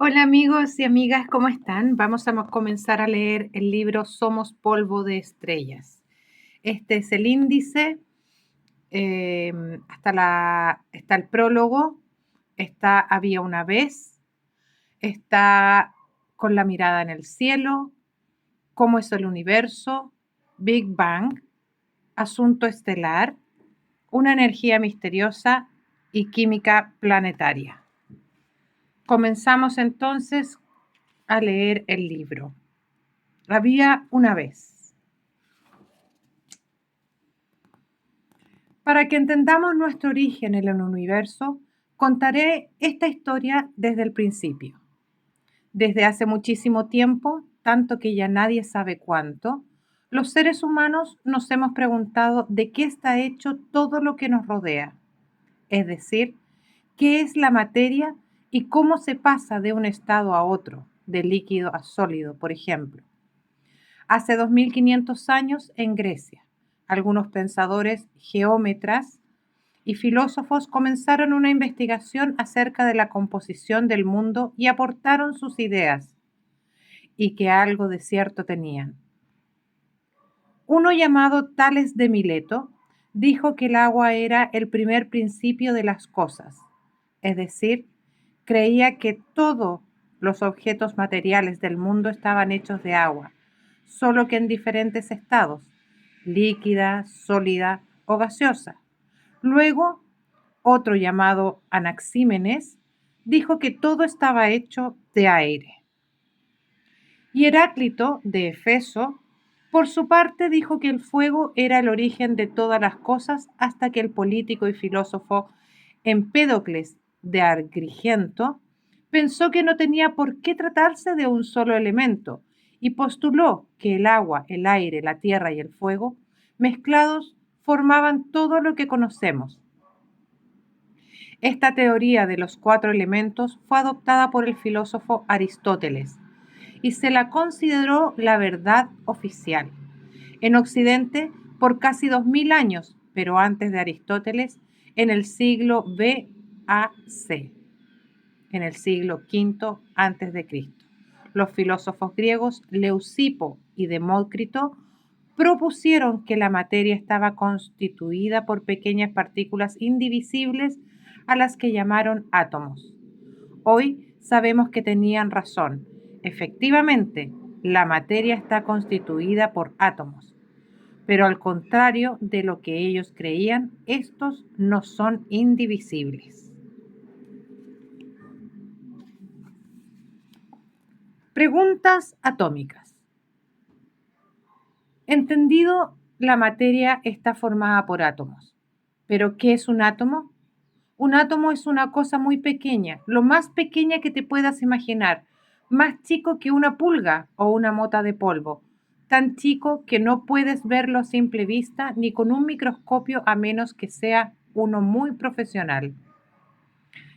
Hola amigos y amigas, ¿cómo están? Vamos a comenzar a leer el libro Somos polvo de estrellas. Este es el índice, está el prólogo, está Había una vez, está Con la mirada en el cielo, Cómo es el universo, Big Bang, Asunto estelar, Una energía misteriosa y Química planetaria. Comenzamos entonces a leer el libro. Había una vez. Para que entendamos nuestro origen en el universo, contaré esta historia desde el principio. Desde hace muchísimo tiempo, tanto que ya nadie sabe cuánto, los seres humanos nos hemos preguntado de qué está hecho todo lo que nos rodea, es decir, qué es la materia y cómo se pasa de un estado a otro, de líquido a sólido, por ejemplo. Hace 2500 años en Grecia, algunos pensadores geómetras y filósofos comenzaron una investigación acerca de la composición del mundo y aportaron sus ideas, y que algo de cierto tenían. Uno llamado Tales de Mileto dijo que el agua era el primer principio de las cosas, es decir, creía que todos los objetos materiales del mundo estaban hechos de agua, solo que en diferentes estados, líquida, sólida o gaseosa. Luego, otro llamado Anaxímenes dijo que todo estaba hecho de aire. Y Heráclito, de Efeso, por su parte dijo que el fuego era el origen de todas las cosas hasta que el político y filósofo Empédocles de Agrigento pensó que no tenía por qué tratarse de un solo elemento y postuló que el agua, el aire, la tierra y el fuego, mezclados, formaban todo lo que conocemos. Esta teoría de los cuatro elementos fue adoptada por el filósofo Aristóteles y se la consideró la verdad oficial. En Occidente, por casi 2000 años, pero antes de Aristóteles, en el siglo BAC, en el siglo V antes de Cristo. Los filósofos griegos Leucipo y Demócrito propusieron que la materia estaba constituida por pequeñas partículas indivisibles a las que llamaron átomos. Hoy sabemos que tenían razón. Efectivamente, la materia está constituida por átomos, pero al contrario de lo que ellos creían, estos no son indivisibles. Preguntas atómicas. Entendido, la materia está formada por átomos. ¿Pero qué es un átomo? Un átomo es una cosa muy pequeña, lo más pequeña que te puedas imaginar, más chico que una pulga o una mota de polvo, tan chico que no puedes verlo a simple vista ni con un microscopio a menos que sea uno muy profesional.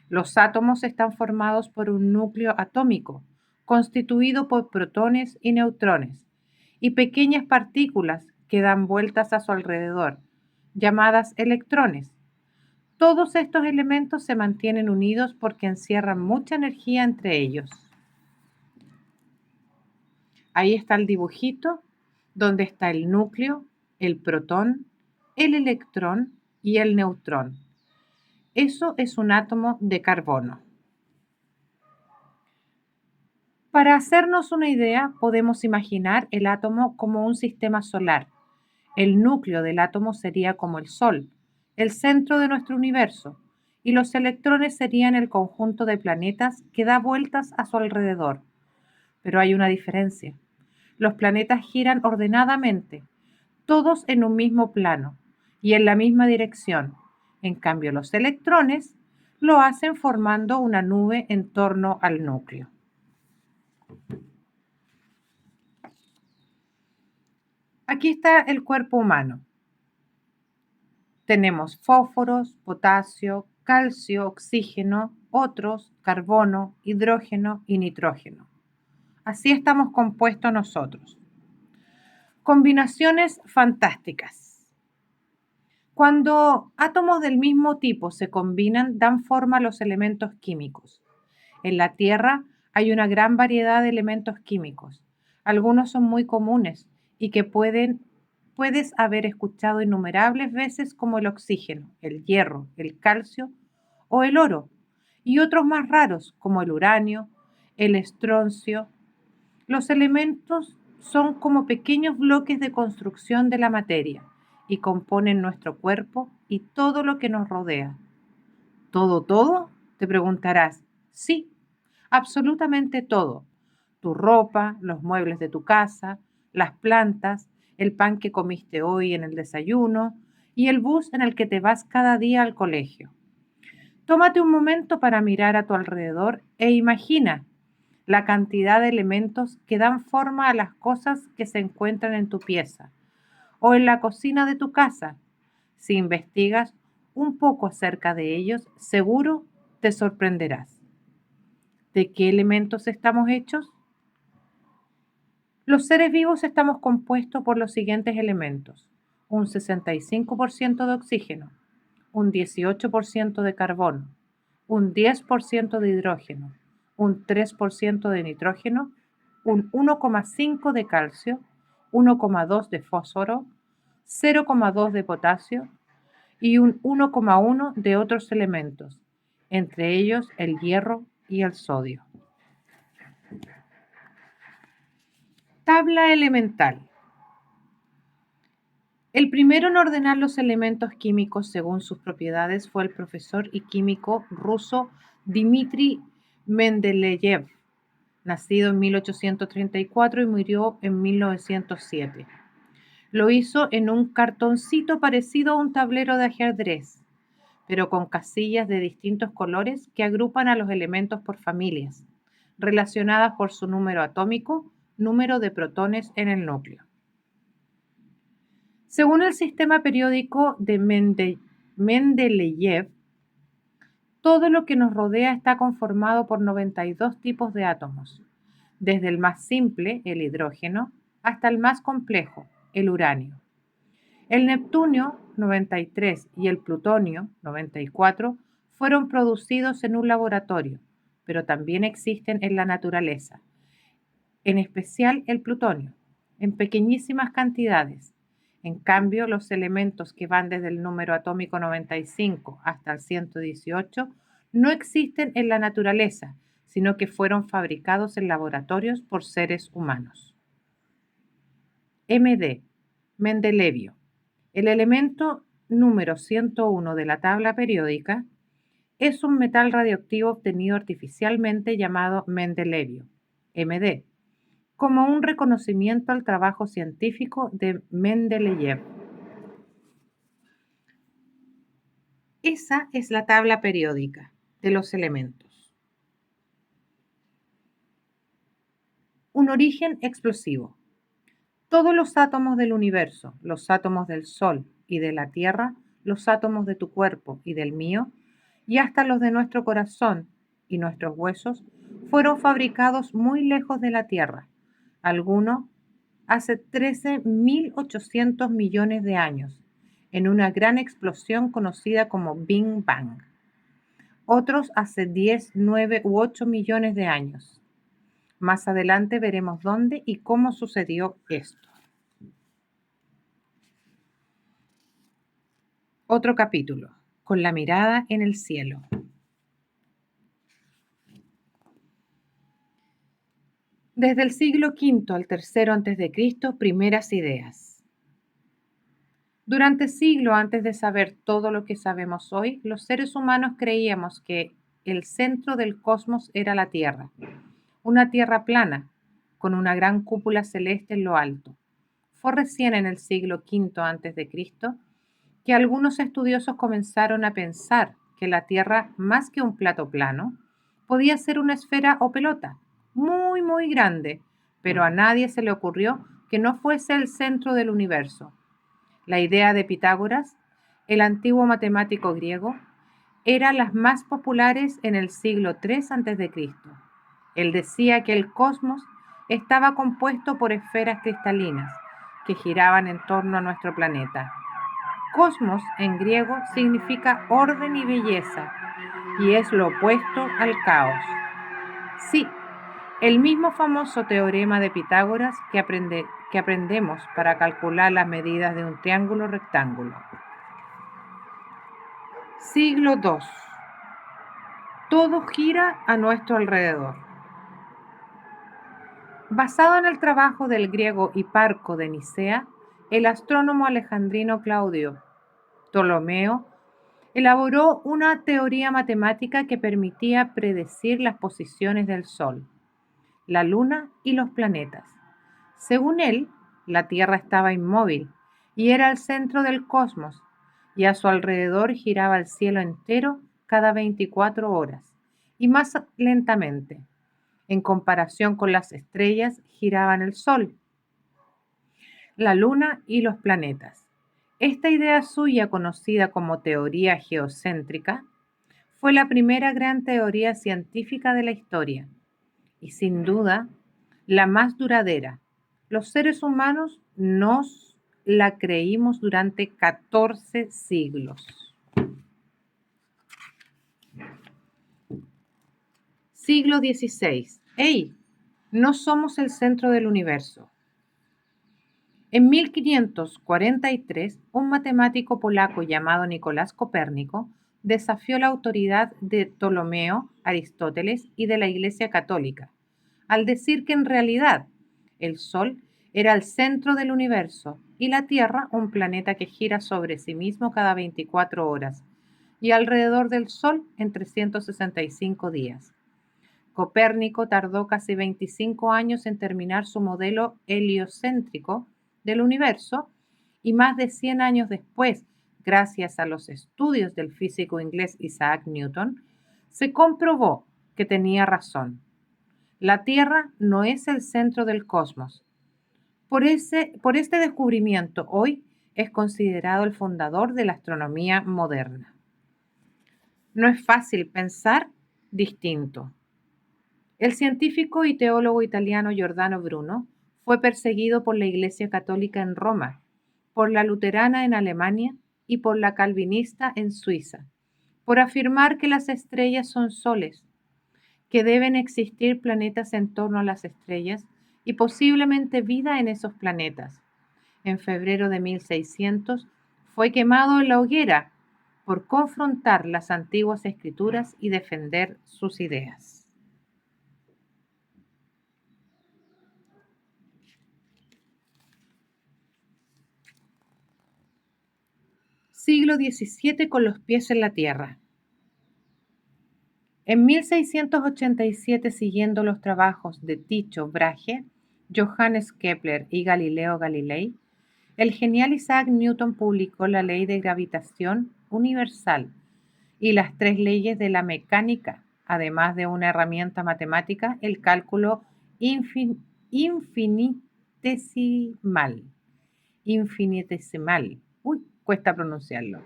Los átomos están formados por un núcleo atómico, constituido por protones y neutrones, y pequeñas partículas que dan vueltas a su alrededor, llamadas electrones. Todos estos elementos se mantienen unidos porque encierran mucha energía entre ellos. Ahí está el dibujito donde está el núcleo, el protón, el electrón y el neutrón. Eso es un átomo de carbono. Para hacernos una idea, podemos imaginar el átomo como un sistema solar. El núcleo del átomo sería como el Sol, el centro de nuestro universo, y los electrones serían el conjunto de planetas que da vueltas a su alrededor. Pero hay una diferencia. Los planetas giran ordenadamente, todos en un mismo plano y en la misma dirección. En cambio, los electrones lo hacen formando una nube en torno al núcleo. Aquí está el cuerpo humano. Tenemos fósforos, potasio, calcio, oxígeno, otros, carbono, hidrógeno y nitrógeno. Así estamos compuestos nosotros. Combinaciones fantásticas. Cuando átomos del mismo tipo se combinan, dan forma a los elementos químicos. En la Tierra Hay una gran variedad de elementos químicos. Algunos son muy comunes y que puedes haber escuchado innumerables veces, como el oxígeno, el hierro, el calcio o el oro, y otros más raros como el uranio, el estroncio. Los elementos son como pequeños bloques de construcción de la materia y componen nuestro cuerpo y todo lo que nos rodea. ¿Todo, todo? Te preguntarás. Sí, absolutamente todo. Tu ropa, los muebles de tu casa, las plantas, el pan que comiste hoy en el desayuno y el bus en el que te vas cada día al colegio. Tómate un momento para mirar a tu alrededor e imagina la cantidad de elementos que dan forma a las cosas que se encuentran en tu pieza o en la cocina de tu casa. Si investigas un poco acerca de ellos, seguro te sorprenderás. ¿De qué elementos estamos hechos? Los seres vivos estamos compuestos por los siguientes elementos: un 65% de oxígeno, un 18% de carbono, un 10% de hidrógeno, un 3% de nitrógeno, un 1,5 de calcio, 1,2 de fósforo, 0,2 de potasio y un 1,1 de otros elementos, entre ellos el hierro y el sodio. Tabla elemental. El primero en ordenar los elementos químicos según sus propiedades fue el profesor y químico ruso Dmitri Mendeleev, nacido en 1834 y murió en 1907. Lo hizo en un cartoncito parecido a un tablero de ajedrez, pero con casillas de distintos colores que agrupan a los elementos por familias, relacionadas por su número atómico, número de protones en el núcleo. Según el sistema periódico de Mendeleev, todo lo que nos rodea está conformado por 92 tipos de átomos, desde el más simple, el hidrógeno, hasta el más complejo, el uranio. El neptunio 93 y el plutonio 94 fueron producidos en un laboratorio, pero también existen en la naturaleza, en especial el plutonio, en pequeñísimas cantidades. En cambio, los elementos que van desde el número atómico 95 hasta el 118 no existen en la naturaleza, sino que fueron fabricados en laboratorios por seres humanos. MD, Mendelevio. El elemento número 101 de la tabla periódica es un metal radioactivo obtenido artificialmente llamado Mendelevio, MD, como un reconocimiento al trabajo científico de Mendeleev. Esa es la tabla periódica de los elementos. Un origen explosivo. Todos los átomos del universo, los átomos del Sol y de la Tierra, los átomos de tu cuerpo y del mío, y hasta los de nuestro corazón y nuestros huesos, fueron fabricados muy lejos de la Tierra, algunos hace 13.800 millones de años, en una gran explosión conocida como Big Bang. Otros hace 10, 9 u 8 millones de años. Más adelante veremos dónde y cómo sucedió esto. Otro capítulo, con la mirada en el cielo. Desde el siglo V al III a.C., primeras ideas. Durante siglos antes de saber todo lo que sabemos hoy, los seres humanos creíamos que el centro del cosmos era la Tierra, una Tierra plana, con una gran cúpula celeste en lo alto. Fue recién en el siglo V a.C. que algunos estudiosos comenzaron a pensar que la Tierra, más que un plato plano, podía ser una esfera o pelota, muy, muy grande, pero a nadie se le ocurrió que no fuese el centro del universo. La idea de Pitágoras, el antiguo matemático griego, era las más populares en el siglo III a.C. Él decía que el cosmos estaba compuesto por esferas cristalinas que giraban en torno a nuestro planeta. Cosmos en griego significa orden y belleza y es lo opuesto al caos. Sí, El mismo famoso teorema de Pitágoras que aprendemos para calcular las medidas de un triángulo rectángulo. Siglo II. Todo gira a nuestro alrededor. Basado en el trabajo del griego Hiparco de Nicea, el astrónomo alejandrino Claudio Ptolomeo elaboró una teoría matemática que permitía predecir las posiciones del Sol, la Luna y los planetas. Según él, la Tierra estaba inmóvil y era el centro del cosmos, y a su alrededor giraba el cielo entero cada 24 horas, y más lentamente. En comparación con las estrellas, giraban el Sol, la Luna y los planetas. Esta idea suya, conocida como teoría geocéntrica, fue la primera gran teoría científica de la historia y sin duda la más duradera. Los seres humanos nos la creímos durante 14 siglos. Siglo XVI. ¡Ey! No somos el centro del universo. En 1543, un matemático polaco llamado Nicolás Copérnico desafió la autoridad de Ptolomeo, Aristóteles y de la Iglesia Católica, al decir que en realidad el Sol era el centro del universo y la Tierra un planeta que gira sobre sí mismo cada 24 horas y alrededor del Sol en 365 días. Copérnico tardó casi 25 años en terminar su modelo heliocéntrico del universo y más de 100 años después, gracias a los estudios del físico inglés Isaac Newton, se comprobó que tenía razón. La Tierra no es el centro del cosmos. Por este descubrimiento, hoy es considerado el fundador de la astronomía moderna. No es fácil pensar distinto. El científico y teólogo italiano Giordano Bruno fue perseguido por la Iglesia Católica en Roma, por la luterana en Alemania y por la calvinista en Suiza, por afirmar que las estrellas son soles, que deben existir planetas en torno a las estrellas y posiblemente vida en esos planetas. En febrero de 1600 fue quemado en la hoguera por confrontar las antiguas escrituras y defender sus ideas. Siglo XVII con los pies en la tierra. En 1687, siguiendo los trabajos de Tycho Brahe, Johannes Kepler y Galileo Galilei, el genial Isaac Newton publicó la ley de gravitación universal y las tres leyes de la mecánica, además de una herramienta matemática, el cálculo infinitesimal. Uy, cuesta pronunciarlo.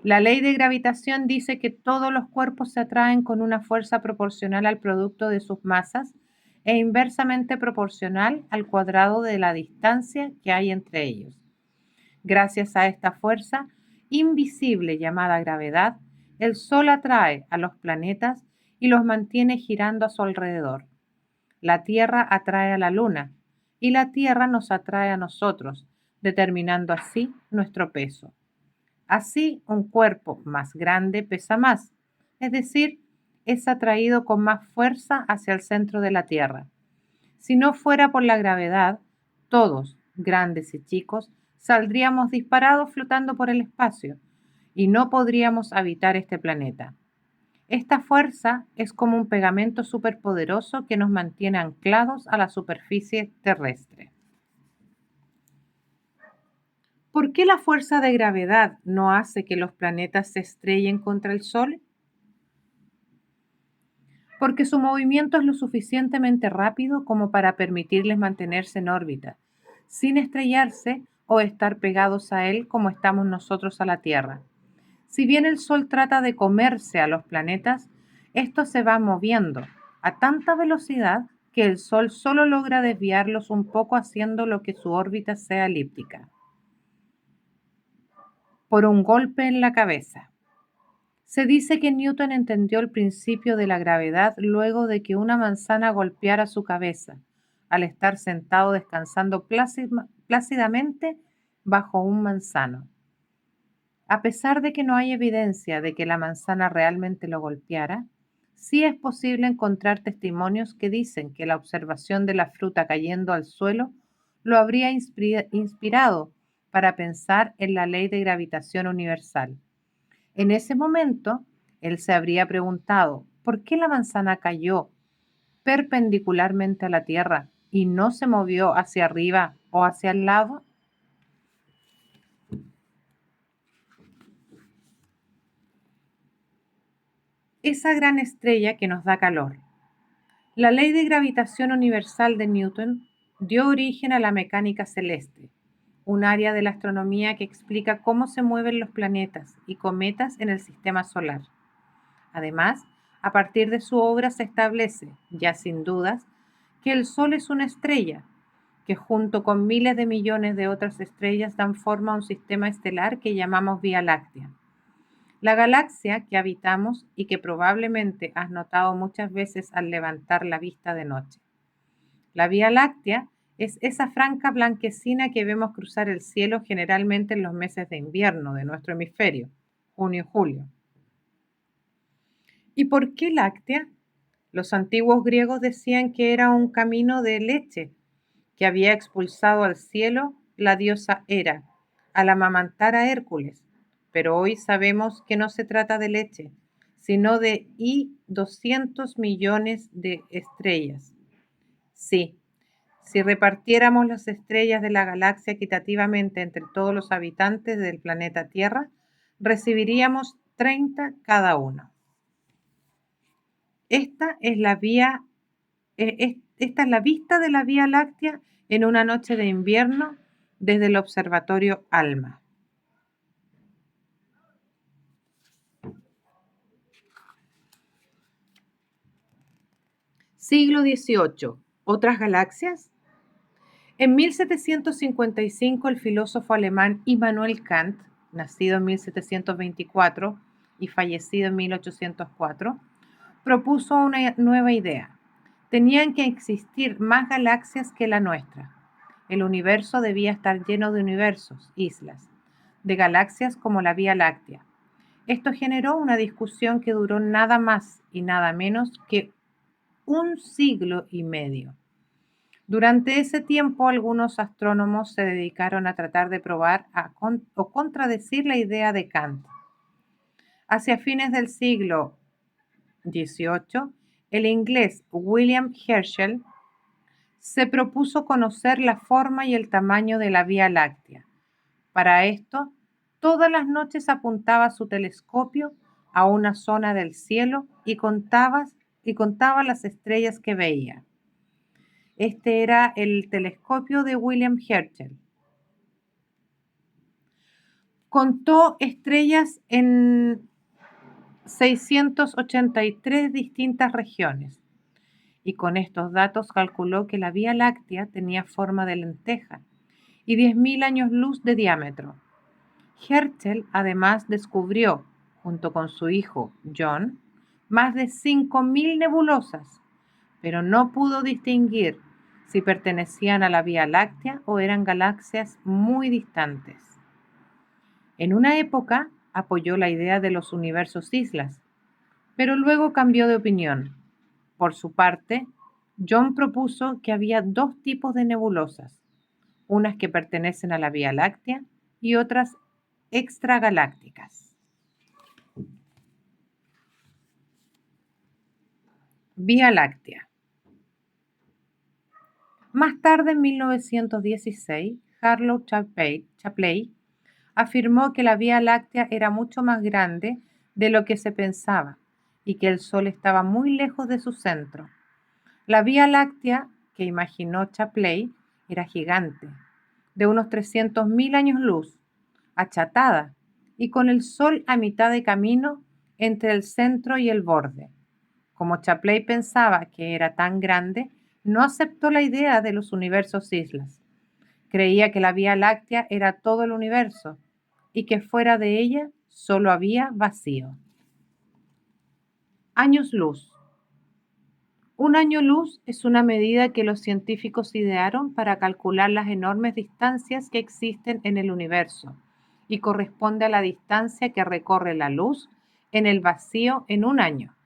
La ley de gravitación dice que todos los cuerpos se atraen con una fuerza proporcional al producto de sus masas e inversamente proporcional al cuadrado de la distancia que hay entre ellos. Gracias a esta fuerza invisible llamada gravedad, el Sol atrae a los planetas y los mantiene girando a su alrededor. La Tierra atrae a la Luna y la Tierra nos atrae a nosotros, determinando así nuestro peso. Así, un cuerpo más grande pesa más, es decir, es atraído con más fuerza hacia el centro de la Tierra. Si no fuera por la gravedad, todos, grandes y chicos, saldríamos disparados flotando por el espacio y no podríamos habitar este planeta. Esta fuerza es como un pegamento superpoderoso que nos mantiene anclados a la superficie terrestre. ¿Por qué la fuerza de gravedad no hace que los planetas se estrellen contra el Sol? Porque su movimiento es lo suficientemente rápido como para permitirles mantenerse en órbita, sin estrellarse o estar pegados a él como estamos nosotros a la Tierra. Si bien el Sol trata de comerse a los planetas, estos se van moviendo a tanta velocidad que el Sol solo logra desviarlos un poco haciendo lo que su órbita sea elíptica. Por un golpe en la cabeza. Se dice que Newton entendió el principio de la gravedad luego de que una manzana golpeara su cabeza, al estar sentado descansando plácidamente bajo un manzano. A pesar de que no hay evidencia de que la manzana realmente lo golpeara, sí es posible encontrar testimonios que dicen que la observación de la fruta cayendo al suelo lo habría inspirado para pensar en la ley de gravitación universal. En ese momento, él se habría preguntado por qué la manzana cayó perpendicularmente a la Tierra y no se movió hacia arriba o hacia el lado. Esa gran estrella que nos da calor. La ley de gravitación universal de Newton dio origen a la mecánica celeste, un área de la astronomía que explica cómo se mueven los planetas y cometas en el sistema solar. Además, a partir de su obra se establece, ya sin dudas, que el Sol es una estrella, que junto con miles de millones de otras estrellas dan forma a un sistema estelar que llamamos Vía Láctea. La galaxia que habitamos y que probablemente has notado muchas veces al levantar la vista de noche. La Vía Láctea es esa franja blanquecina que vemos cruzar el cielo generalmente en los meses de invierno de nuestro hemisferio, junio y julio. ¿Y por qué láctea? Los antiguos griegos decían que era un camino de leche que había expulsado al cielo la diosa Hera al amamantar a Hércules, pero hoy sabemos que no se trata de leche, sino de 200 millones de estrellas. Sí, si repartiéramos las estrellas de la galaxia equitativamente entre todos los habitantes del planeta Tierra, recibiríamos 30 cada uno. Esta es la vista de la Vía Láctea en una noche de invierno desde el observatorio ALMA. Siglo XVIII. ¿Otras galaxias? En 1755 el filósofo alemán Immanuel Kant, nacido en 1724 y fallecido en 1804, propuso una nueva idea. Tenían que existir más galaxias que la nuestra. El universo debía estar lleno de universos, islas, de galaxias como la Vía Láctea. Esto generó una discusión que duró nada más y nada menos que 1 siglo y medio. Durante ese tiempo, algunos astrónomos se dedicaron a tratar de probar o contradecir la idea de Kant. Hacia fines del siglo XVIII, el inglés William Herschel se propuso conocer la forma y el tamaño de la Vía Láctea. Para esto, todas las noches apuntaba su telescopio a una zona del cielo y contaba las estrellas que veía. Este era el telescopio de William Herschel. Contó estrellas en 683 distintas regiones y con estos datos calculó que la Vía Láctea tenía forma de lenteja y 10.000 años luz de diámetro. Herschel además descubrió, junto con su hijo John, más de 5.000 nebulosas, pero no pudo distinguir si pertenecían a la Vía Láctea o eran galaxias muy distantes. En una época apoyó la idea de los universos islas, pero luego cambió de opinión. Por su parte, John propuso que había dos tipos de nebulosas, unas que pertenecen a la Vía Láctea y otras extragalácticas. Vía Láctea. Más tarde, en 1916, Harlow Shapley afirmó que la Vía Láctea era mucho más grande de lo que se pensaba y que el Sol estaba muy lejos de su centro. La Vía Láctea que imaginó Shapley era gigante, de unos 300.000 años luz, achatada y con el Sol a mitad de camino entre el centro y el borde. Como Shapley pensaba que era tan grande, no aceptó la idea de los universos islas. Creía que la Vía Láctea era todo el universo y que fuera de ella solo había vacío. Años luz. Un año luz es una medida que los científicos idearon para calcular las enormes distancias que existen en el universo y corresponde a la distancia que recorre la luz en el vacío en un año,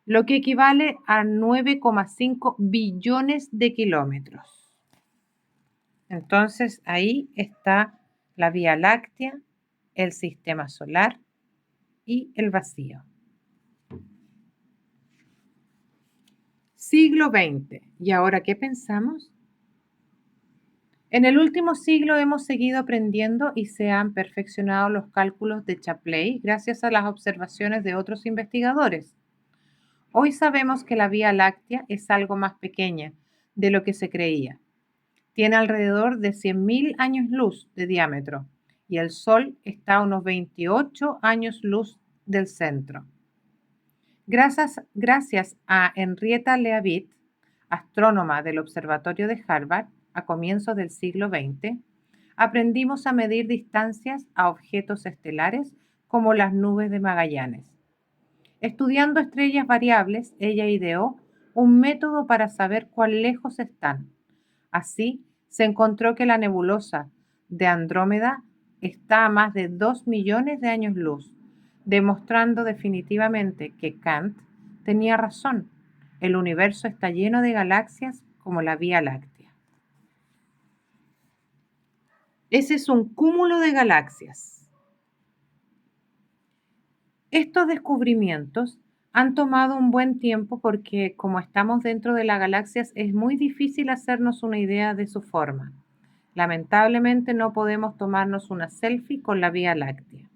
lo que equivale a 9,5 billones de kilómetros. Entonces ahí está la Vía Láctea, el sistema solar y el vacío. Siglo XX. ¿Y ahora qué pensamos? En el último siglo hemos seguido aprendiendo y se han perfeccionado los cálculos de Shapley gracias a las observaciones de otros investigadores. Hoy sabemos que la Vía Láctea es algo más pequeña de lo que se creía. Tiene alrededor de 100.000 años luz de diámetro y el Sol está a unos 28 años luz del centro. Gracias a Henrietta Leavitt, astrónoma del Observatorio de Harvard a comienzos del siglo XX, aprendimos a medir distancias a objetos estelares como las nubes de Magallanes. Estudiando estrellas variables, ella ideó un método para saber cuán lejos están. Así, se encontró que la nebulosa de Andrómeda está a más de 2 millones de años luz, demostrando definitivamente que Kant tenía razón. El universo está lleno de galaxias como la Vía Láctea. Ese es un cúmulo de galaxias. Estos descubrimientos han tomado un buen tiempo porque, como estamos dentro de las galaxias, es muy difícil hacernos una idea de su forma. Lamentablemente no podemos tomarnos una selfie con la Vía Láctea.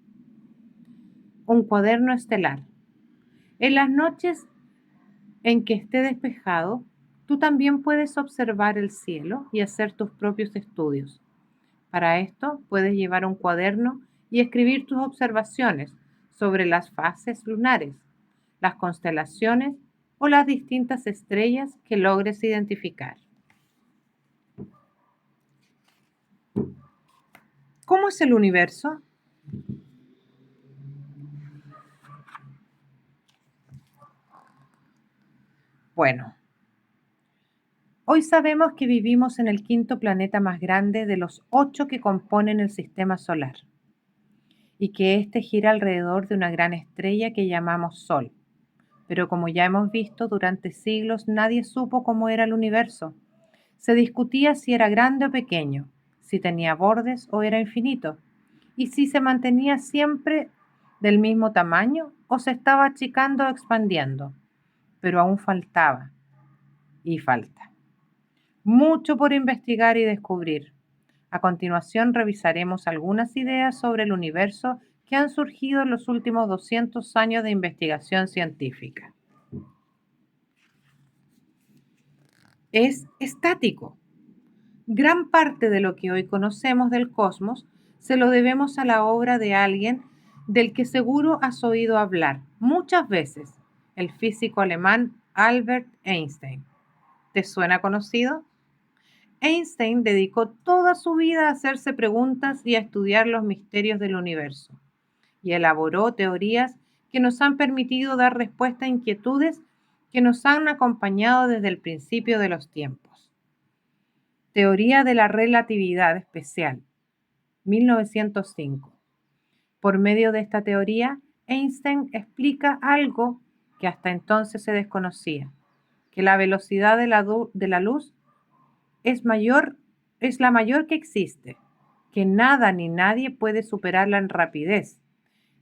Un cuaderno estelar. En las noches en que esté despejado, tú también puedes observar el cielo y hacer tus propios estudios. Para esto, puedes llevar un cuaderno y escribir tus observaciones sobre las fases lunares, las constelaciones o las distintas estrellas que logres identificar. ¿Cómo es el universo? Bueno, hoy sabemos que vivimos en el quinto planeta más grande de los 8 que componen el sistema solar y que éste gira alrededor de una gran estrella que llamamos Sol. Pero como ya hemos visto, durante siglos nadie supo cómo era el universo. Se discutía si era grande o pequeño, si tenía bordes o era infinito, y si se mantenía siempre del mismo tamaño o se estaba achicando o expandiendo. Pero aún faltaba, y falta, mucho por investigar y descubrir. A continuación revisaremos algunas ideas sobre el universo que han surgido en los últimos 200 años de investigación científica. Es estático. Gran parte de lo que hoy conocemos del cosmos se lo debemos a la obra de alguien del que seguro has oído hablar muchas veces, el físico alemán Albert Einstein. ¿Te suena conocido? Einstein dedicó toda su vida a hacerse preguntas y a estudiar los misterios del universo, y elaboró teorías que nos han permitido dar respuesta a inquietudes que nos han acompañado desde el principio de los tiempos. Teoría de la relatividad especial, 1905. Por medio de esta teoría, Einstein explica algo que hasta entonces se desconocía, que la velocidad de la luz es la mayor que existe, que nada ni nadie puede superarla en rapidez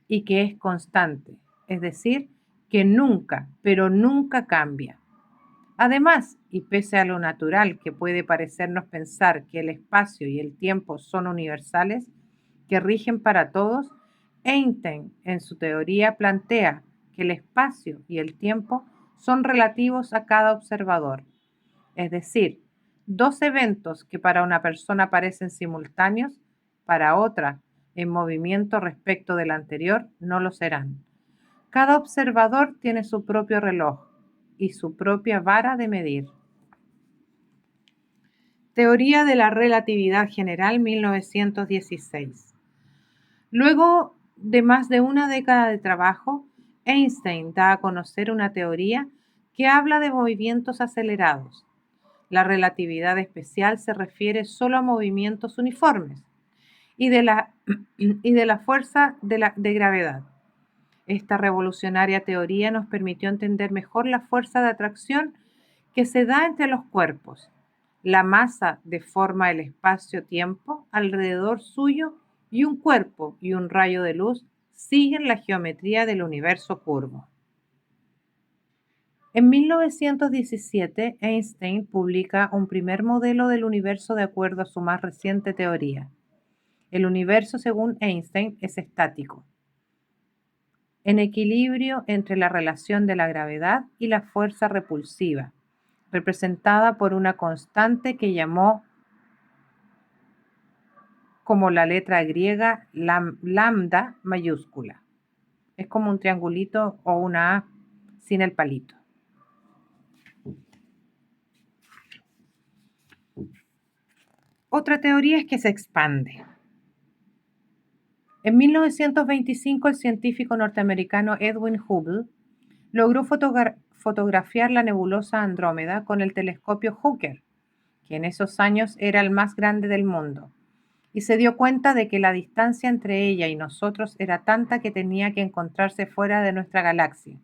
y que es constante, es decir, que nunca, pero nunca cambia. Además, y pese a lo natural que puede parecernos pensar que el espacio y el tiempo son universales, que rigen para todos, Einstein en su teoría plantea que el espacio y el tiempo son relativos a cada observador, es decir, dos eventos que para una persona parecen simultáneos, para otra en movimiento respecto del anterior no lo serán. Cada observador tiene su propio reloj y su propia vara de medir. Teoría de la relatividad general, 1916. Luego de más de una década de trabajo, Einstein da a conocer una teoría que habla de movimientos acelerados. La relatividad especial se refiere solo a movimientos uniformes y de la fuerza de gravedad. Esta revolucionaria teoría nos permitió entender mejor la fuerza de atracción que se da entre los cuerpos. La masa deforma el espacio-tiempo alrededor suyo y un cuerpo y un rayo de luz siguen la geometría del universo curvo. En 1917, Einstein publica un primer modelo del universo de acuerdo a su más reciente teoría. El universo, según Einstein, es estático, en equilibrio entre la relación de la gravedad y la fuerza repulsiva, representada por una constante que llamó como la letra griega lambda mayúscula. Es como un triangulito o una A sin el palito. Otra teoría es que se expande. En 1925, el científico norteamericano Edwin Hubble logró fotografiar la nebulosa Andrómeda con el telescopio Hooker, que en esos años era el más grande del mundo, y se dio cuenta de que la distancia entre ella y nosotros era tanta que tenía que encontrarse fuera de nuestra galaxia,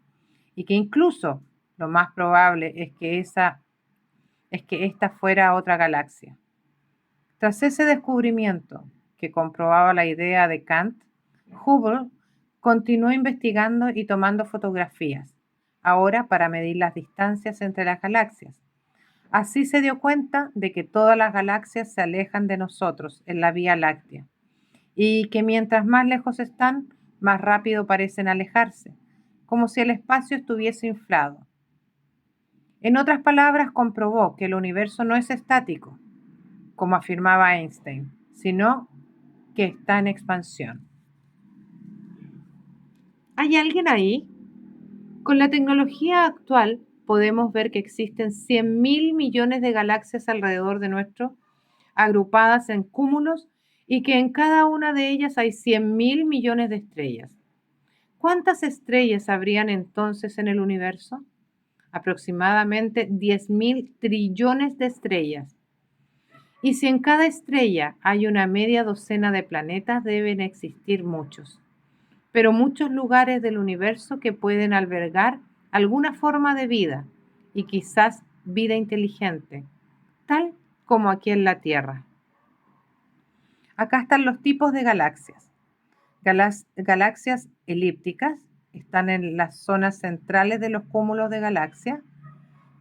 y que incluso lo más probable es que esta fuera otra galaxia. Tras ese descubrimiento, que comprobaba la idea de Kant, Hubble continuó investigando y tomando fotografías, ahora para medir las distancias entre las galaxias. Así se dio cuenta de que todas las galaxias se alejan de nosotros en la Vía Láctea y que mientras más lejos están, más rápido parecen alejarse, como si el espacio estuviese inflado. En otras palabras, comprobó que el universo no es estático, como afirmaba Einstein, sino que está en expansión. ¿Hay alguien ahí? Con la tecnología actual podemos ver que existen 100.000 millones de galaxias alrededor de nuestro, agrupadas en cúmulos, y que en cada una de ellas hay 100.000 millones de estrellas. ¿Cuántas estrellas habrían entonces en el universo? Aproximadamente 10.000 trillones de estrellas. Y si en cada estrella hay una media docena de planetas, deben existir muchos, pero muchos lugares del universo que pueden albergar alguna forma de vida y quizás vida inteligente, tal como aquí en la Tierra. Acá están los tipos de galaxias. Galaxias elípticas están en las zonas centrales de los cúmulos de galaxias.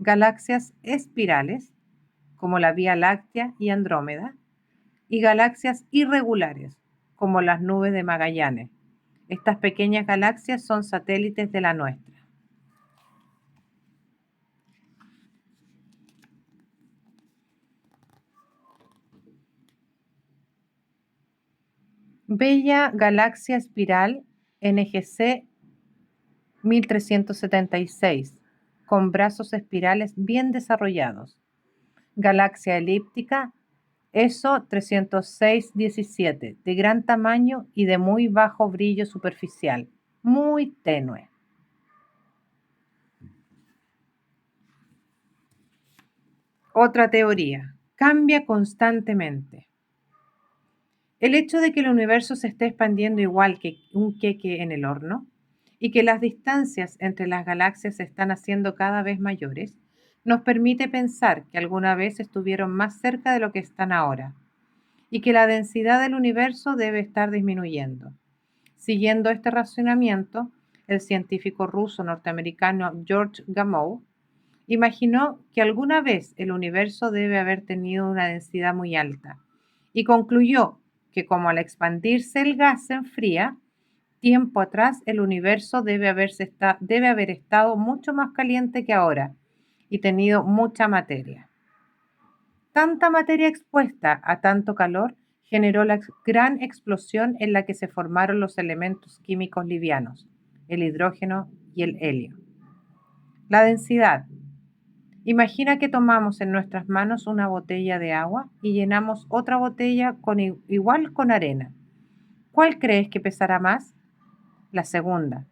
Galaxias espirales, como la Vía Láctea y Andrómeda, y galaxias irregulares, como las nubes de Magallanes. Estas pequeñas galaxias son satélites de la nuestra. Bella galaxia espiral NGC 1376, con brazos espirales bien desarrollados. Galaxia elíptica ESO 30617, de gran tamaño y de muy bajo brillo superficial, muy tenue. Otra teoría, cambia constantemente. El hecho de que el universo se esté expandiendo igual que un queque en el horno y que las distancias entre las galaxias se están haciendo cada vez mayores, nos permite pensar que alguna vez estuvieron más cerca de lo que están ahora y que la densidad del universo debe estar disminuyendo. Siguiendo este razonamiento, el científico ruso norteamericano George Gamow imaginó que alguna vez el universo debe haber tenido una densidad muy alta y concluyó que como al expandirse el gas se enfría, tiempo atrás el universo debe haber estado mucho más caliente que ahora y tenido mucha materia. Tanta materia expuesta a tanto calor generó la gran explosión en la que se formaron los elementos químicos livianos, el hidrógeno y el helio. La densidad. Imagina que tomamos en nuestras manos una botella de agua y llenamos otra botella igual con arena. ¿Cuál crees que pesará más? La segunda.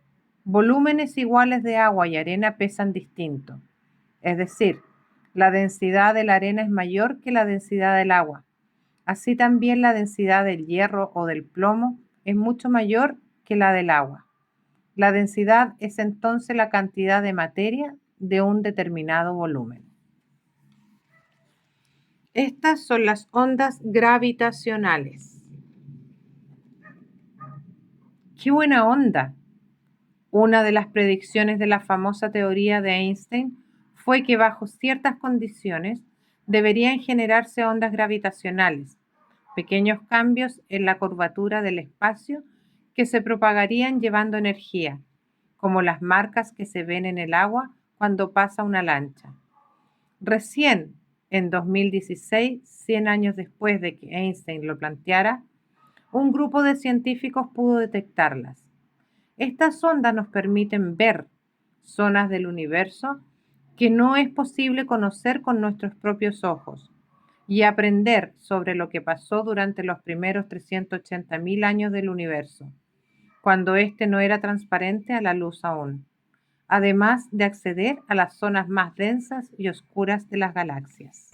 Volúmenes iguales de agua y arena pesan distinto. Es decir, la densidad de la arena es mayor que la densidad del agua. Así también la densidad del hierro o del plomo es mucho mayor que la del agua. La densidad es entonces la cantidad de materia de un determinado volumen. Estas son las ondas gravitacionales. ¡Qué buena onda! Una de las predicciones de la famosa teoría de Einstein fue que bajo ciertas condiciones deberían generarse ondas gravitacionales, pequeños cambios en la curvatura del espacio que se propagarían llevando energía, como las marcas que se ven en el agua cuando pasa una lancha. Recién, en 2016, 100 años después de que Einstein lo planteara, un grupo de científicos pudo detectarlas. Estas ondas nos permiten ver zonas del universo que no es posible conocer con nuestros propios ojos y aprender sobre lo que pasó durante los primeros 380.000 años del universo, cuando éste no era transparente a la luz aún, además de acceder a las zonas más densas y oscuras de las galaxias.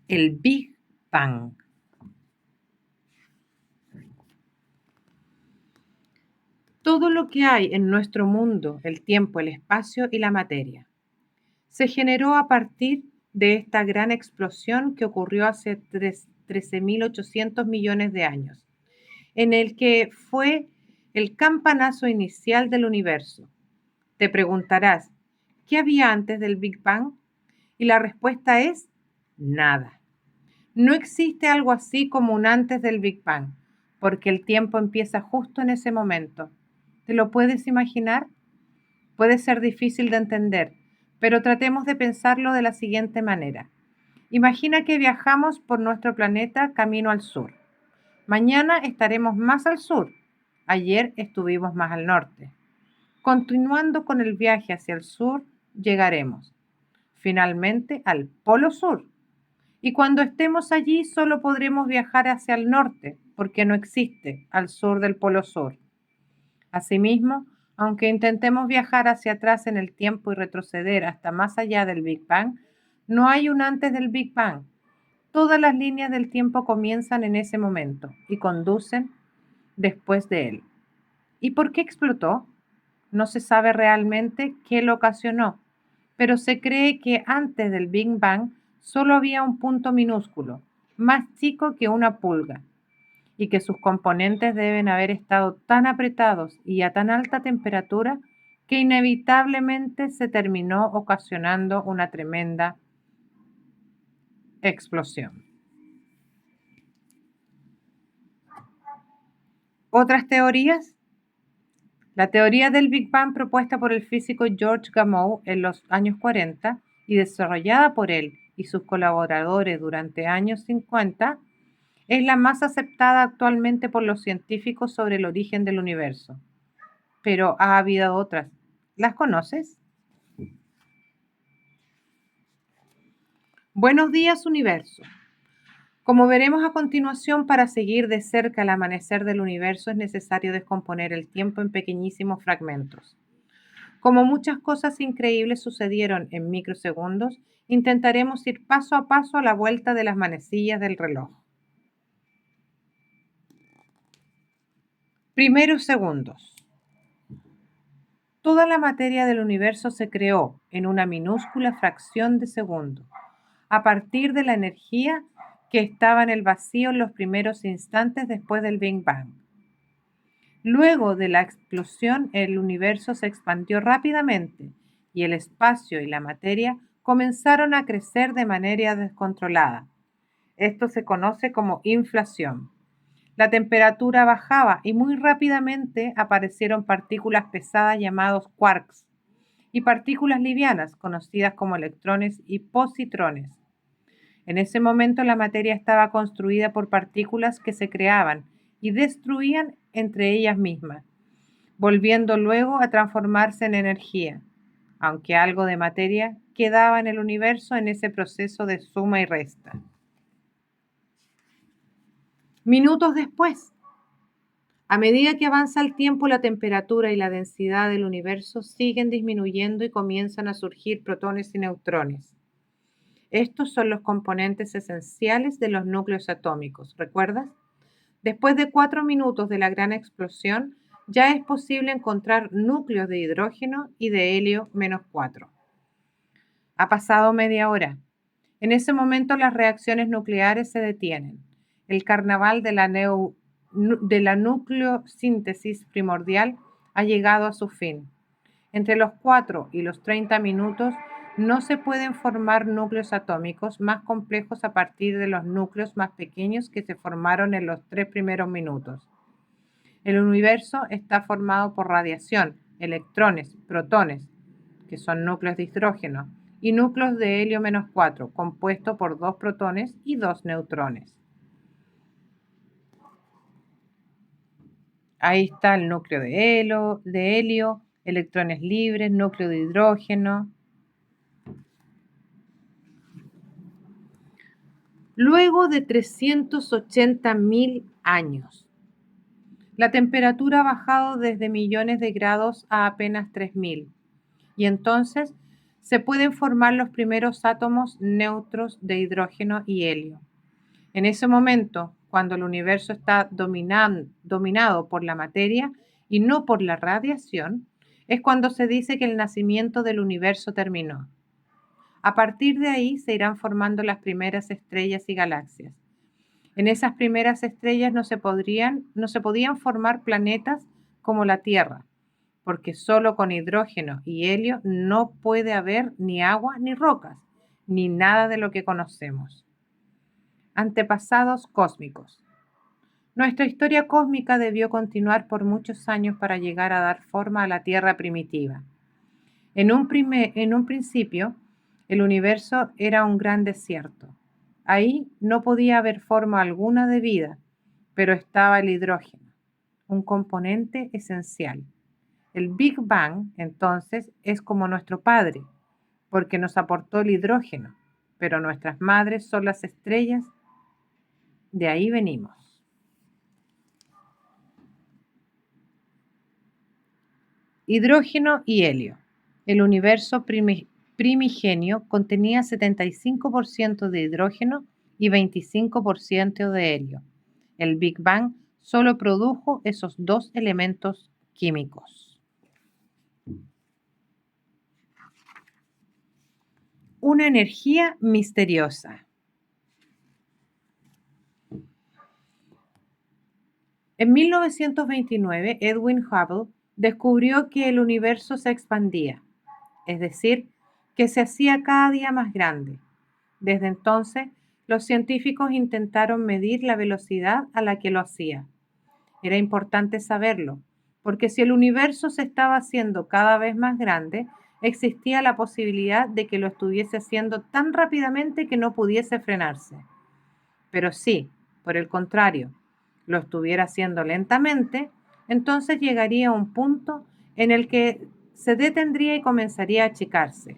El Big Bang. Todo lo que hay en nuestro mundo, el tiempo, el espacio y la materia, se generó a partir de esta gran explosión que ocurrió hace 13.800 millones de años, en el que fue el campanazo inicial del universo. Te preguntarás, ¿qué había antes del Big Bang? Y la respuesta es nada. No existe algo así como un antes del Big Bang, porque el tiempo empieza justo en ese momento. ¿Te lo puedes imaginar? Puede ser difícil de entender, pero tratemos de pensarlo de la siguiente manera. Imagina que viajamos por nuestro planeta camino al sur. Mañana estaremos más al sur. Ayer estuvimos más al norte. Continuando con el viaje hacia el sur, llegaremos finalmente al Polo Sur. Y cuando estemos allí solo podremos viajar hacia el norte, porque no existe al sur del Polo Sur. Asimismo, aunque intentemos viajar hacia atrás en el tiempo y retroceder hasta más allá del Big Bang, no hay un antes del Big Bang. Todas las líneas del tiempo comienzan en ese momento y conducen después de él. ¿Y por qué explotó? No se sabe realmente qué lo ocasionó, pero se cree que antes del Big Bang solo había un punto minúsculo, más chico que una pulga, y que sus componentes deben haber estado tan apretados y a tan alta temperatura que inevitablemente se terminó ocasionando una tremenda explosión. ¿Otras teorías? La teoría del Big Bang propuesta por el físico George Gamow en los años 40 y desarrollada por él y sus colaboradores durante años 50 es la más aceptada actualmente por los científicos sobre el origen del universo. Pero ha habido otras. ¿Las conoces? Buenos días, universo. Como veremos a continuación, para seguir de cerca el amanecer del universo es necesario descomponer el tiempo en pequeñísimos fragmentos. Como muchas cosas increíbles sucedieron en microsegundos, intentaremos ir paso a paso a la vuelta de las manecillas del reloj. Primeros segundos. Toda la materia del universo se creó en una minúscula fracción de segundo, a partir de la energía que estaba en el vacío en los primeros instantes después del Big Bang. Luego de la explosión, el universo se expandió rápidamente y el espacio y la materia comenzaron a crecer de manera descontrolada. Esto se conoce como inflación. La temperatura bajaba y muy rápidamente aparecieron partículas pesadas llamadas quarks y partículas livianas conocidas como electrones y positrones. En ese momento la materia estaba construida por partículas que se creaban y destruían entre ellas mismas, volviendo luego a transformarse en energía, aunque algo de materia quedaba en el universo en ese proceso de suma y resta. Minutos después, A medida que avanza el tiempo, la temperatura y la densidad del universo siguen disminuyendo y comienzan a surgir protones y neutrones. Estos son los componentes esenciales de los núcleos atómicos, ¿recuerdas? Después de 4 minutos de la gran explosión, ya es posible encontrar núcleos de hidrógeno y de helio -4. Ha pasado media hora. En ese momento las reacciones nucleares se detienen. El carnaval de la nucleosíntesis primordial ha llegado a su fin. Entre los 4 y los 30 minutos no se pueden formar núcleos atómicos más complejos a partir de los núcleos más pequeños que se formaron en los 3 primeros minutos. El universo está formado por radiación, electrones, protones, que son núcleos de hidrógeno, y núcleos de helio -4, compuesto por 2 protones y 2 neutrones. Ahí está el núcleo de helio, electrones libres, núcleo de hidrógeno. Luego de 380.000 años, la temperatura ha bajado desde millones de grados a apenas 3.000, y entonces se pueden formar los primeros átomos neutros de hidrógeno y helio. En ese momento, cuando el universo está dominado por la materia y no por la radiación, es cuando se dice que el nacimiento del universo terminó. A partir de ahí se irán formando las primeras estrellas y galaxias. En esas primeras estrellas no se podían formar planetas como la Tierra, porque solo con hidrógeno y helio no puede haber ni agua ni rocas, ni nada de lo que conocemos. Antepasados cósmicos. Nuestra historia cósmica debió continuar por muchos años para llegar a dar forma a la Tierra primitiva. En un principio, el universo era un gran desierto. Ahí no podía haber forma alguna de vida, pero estaba el hidrógeno, un componente esencial. El Big Bang, entonces, es como nuestro padre, porque nos aportó el hidrógeno, pero nuestras madres son las estrellas. De ahí venimos. Hidrógeno y helio. El universo primigenio contenía 75% de hidrógeno y 25% de helio. El Big Bang solo produjo esos 2 elementos químicos. Una energía misteriosa. En 1929, Edwin Hubble descubrió que el universo se expandía, es decir, que se hacía cada día más grande. Desde entonces, los científicos intentaron medir la velocidad a la que lo hacía. Era importante saberlo, porque si el universo se estaba haciendo cada vez más grande, existía la posibilidad de que lo estuviese haciendo tan rápidamente que no pudiese frenarse. Pero si, por el contrario, lo estuviera haciendo lentamente, entonces llegaría a un punto en el que se detendría y comenzaría a achicarse.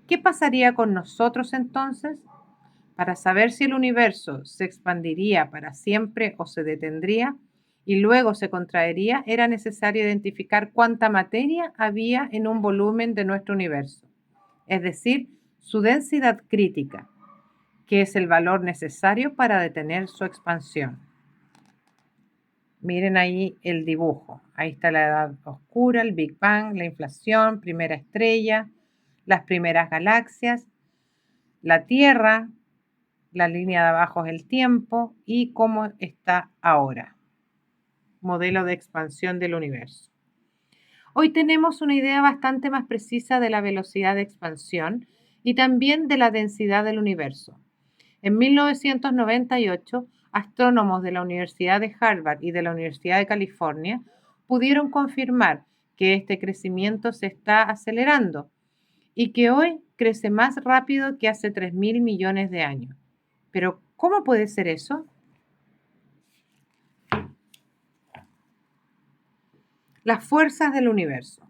¿Qué pasaría con nosotros entonces? Para saber si el universo se expandiría para siempre o se detendría y luego se contraería, era necesario identificar cuánta materia había en un volumen de nuestro universo, es decir, su densidad crítica, que es el valor necesario para detener su expansión. Miren ahí el dibujo. Ahí está la edad oscura, el Big Bang, la inflación, primera estrella, las primeras galaxias, la Tierra, la línea de abajo es el tiempo y cómo está ahora. Modelo de expansión del universo. Hoy tenemos una idea bastante más precisa de la velocidad de expansión y también de la densidad del universo. En 1998, astrónomos de la Universidad de Harvard y de la Universidad de California pudieron confirmar que este crecimiento se está acelerando y que hoy crece más rápido que hace 3.000 millones de años. Pero, ¿cómo puede ser eso? Las fuerzas del universo.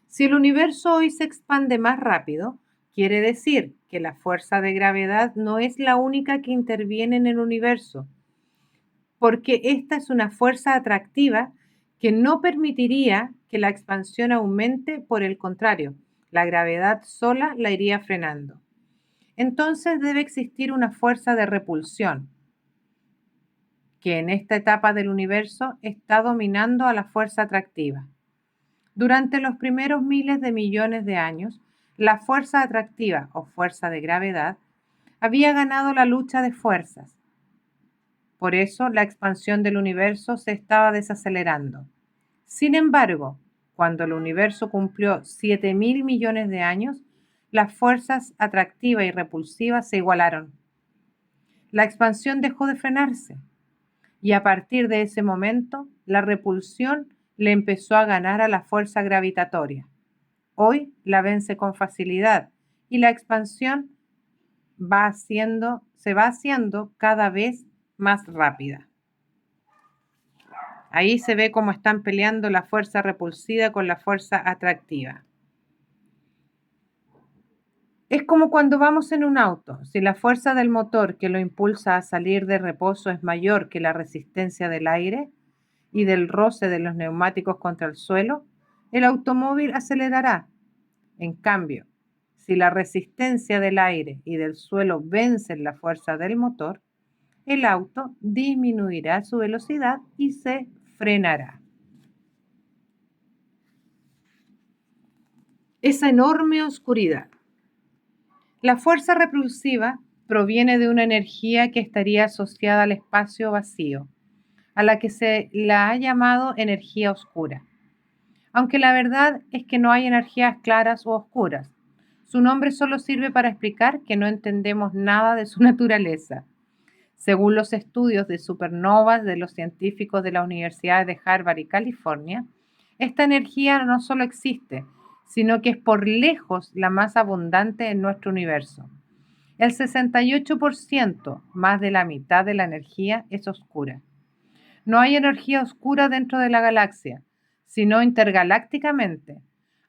Si el universo hoy se expande más rápido, quiere decir que la fuerza de gravedad no es la única que interviene en el universo. porque esta es una fuerza atractiva que no permitiría que la expansión aumente, por el contrario, la gravedad sola la iría frenando. Entonces debe existir una fuerza de repulsión, que en esta etapa del universo está dominando a la fuerza atractiva. Durante los primeros miles de millones de años, la fuerza atractiva o fuerza de gravedad había ganado la lucha de fuerzas. Por eso la expansión del universo se estaba desacelerando. Sin embargo, cuando el universo cumplió 7.000 millones de años, las fuerzas atractiva y repulsiva se igualaron. La expansión dejó de frenarse y a partir de ese momento la repulsión le empezó a ganar a la fuerza gravitatoria. Hoy la vence con facilidad y la expansión se va haciendo cada vez más rápida. Ahí se ve cómo están peleando la fuerza repulsiva con la fuerza atractiva. Es como cuando vamos en un auto. Si la fuerza del motor que lo impulsa a salir de reposo es mayor que la resistencia del aire y del roce de los neumáticos contra el suelo, el automóvil acelerará. En cambio, si la resistencia del aire y del suelo vencen la fuerza del motor, el auto disminuirá su velocidad y se frenará. Esa enorme oscuridad. La fuerza repulsiva proviene de una energía que estaría asociada al espacio vacío, a la que se la ha llamado energía oscura. Aunque la verdad es que no hay energías claras o oscuras. Su nombre solo sirve para explicar que no entendemos nada de su naturaleza. Según los estudios de supernovas de los científicos de las universidades de Harvard y California, esta energía no solo existe, sino que es por lejos la más abundante en nuestro universo. El 68%, más de la mitad de la energía, es oscura. No hay energía oscura dentro de la galaxia, sino intergalácticamente.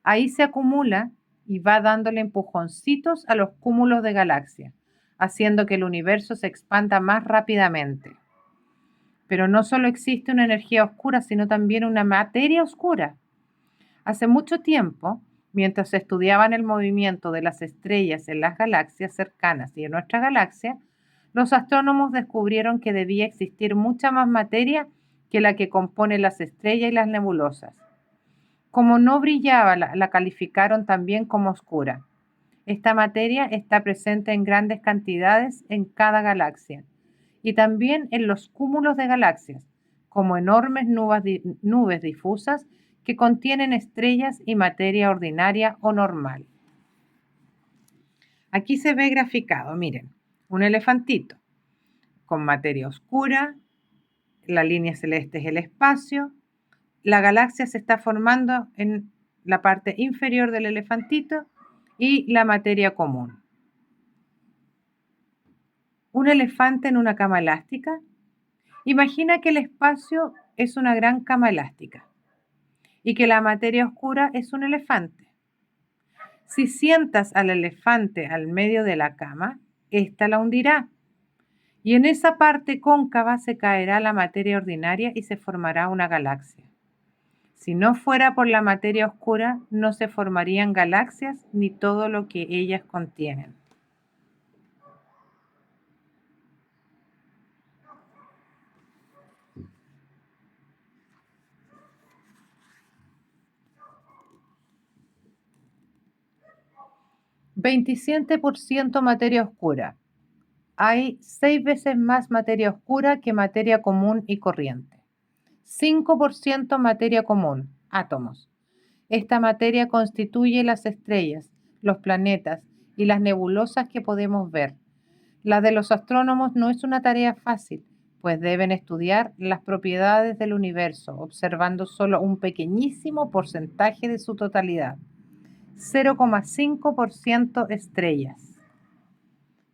Ahí se acumula y va dándole empujoncitos a los cúmulos de galaxias, haciendo que el universo se expanda más rápidamente. Pero no solo existe una energía oscura, sino también una materia oscura. Hace mucho tiempo, mientras estudiaban el movimiento de las estrellas en las galaxias cercanas y en nuestra galaxia, los astrónomos descubrieron que debía existir mucha más materia que la que compone las estrellas y las nebulosas. Como no brillaba, la calificaron también como oscura. Esta materia está presente en grandes cantidades en cada galaxia y también en los cúmulos de galaxias, como enormes nubes difusas que contienen estrellas y materia ordinaria o normal. Aquí se ve graficado, miren, un elefantito con materia oscura, la línea celeste es el espacio, la galaxia se está formando en la parte inferior del elefantito y la materia común. ¿Un elefante en una cama elástica? Imagina que el espacio es una gran cama elástica y que la materia oscura es un elefante. Si sientas al elefante al medio de la cama, ésta la hundirá. Y en esa parte cóncava se caerá la materia ordinaria y se formará una galaxia. Si no fuera por la materia oscura, no se formarían galaxias ni todo lo que ellas contienen. «27% materia oscura». Hay 6 veces más materia oscura que materia común y corriente. 5% materia común, átomos. Esta materia constituye las estrellas, los planetas y las nebulosas que podemos ver. La de los astrónomos no es una tarea fácil, pues deben estudiar las propiedades del universo, observando solo un pequeñísimo porcentaje de su totalidad. 0,5% estrellas.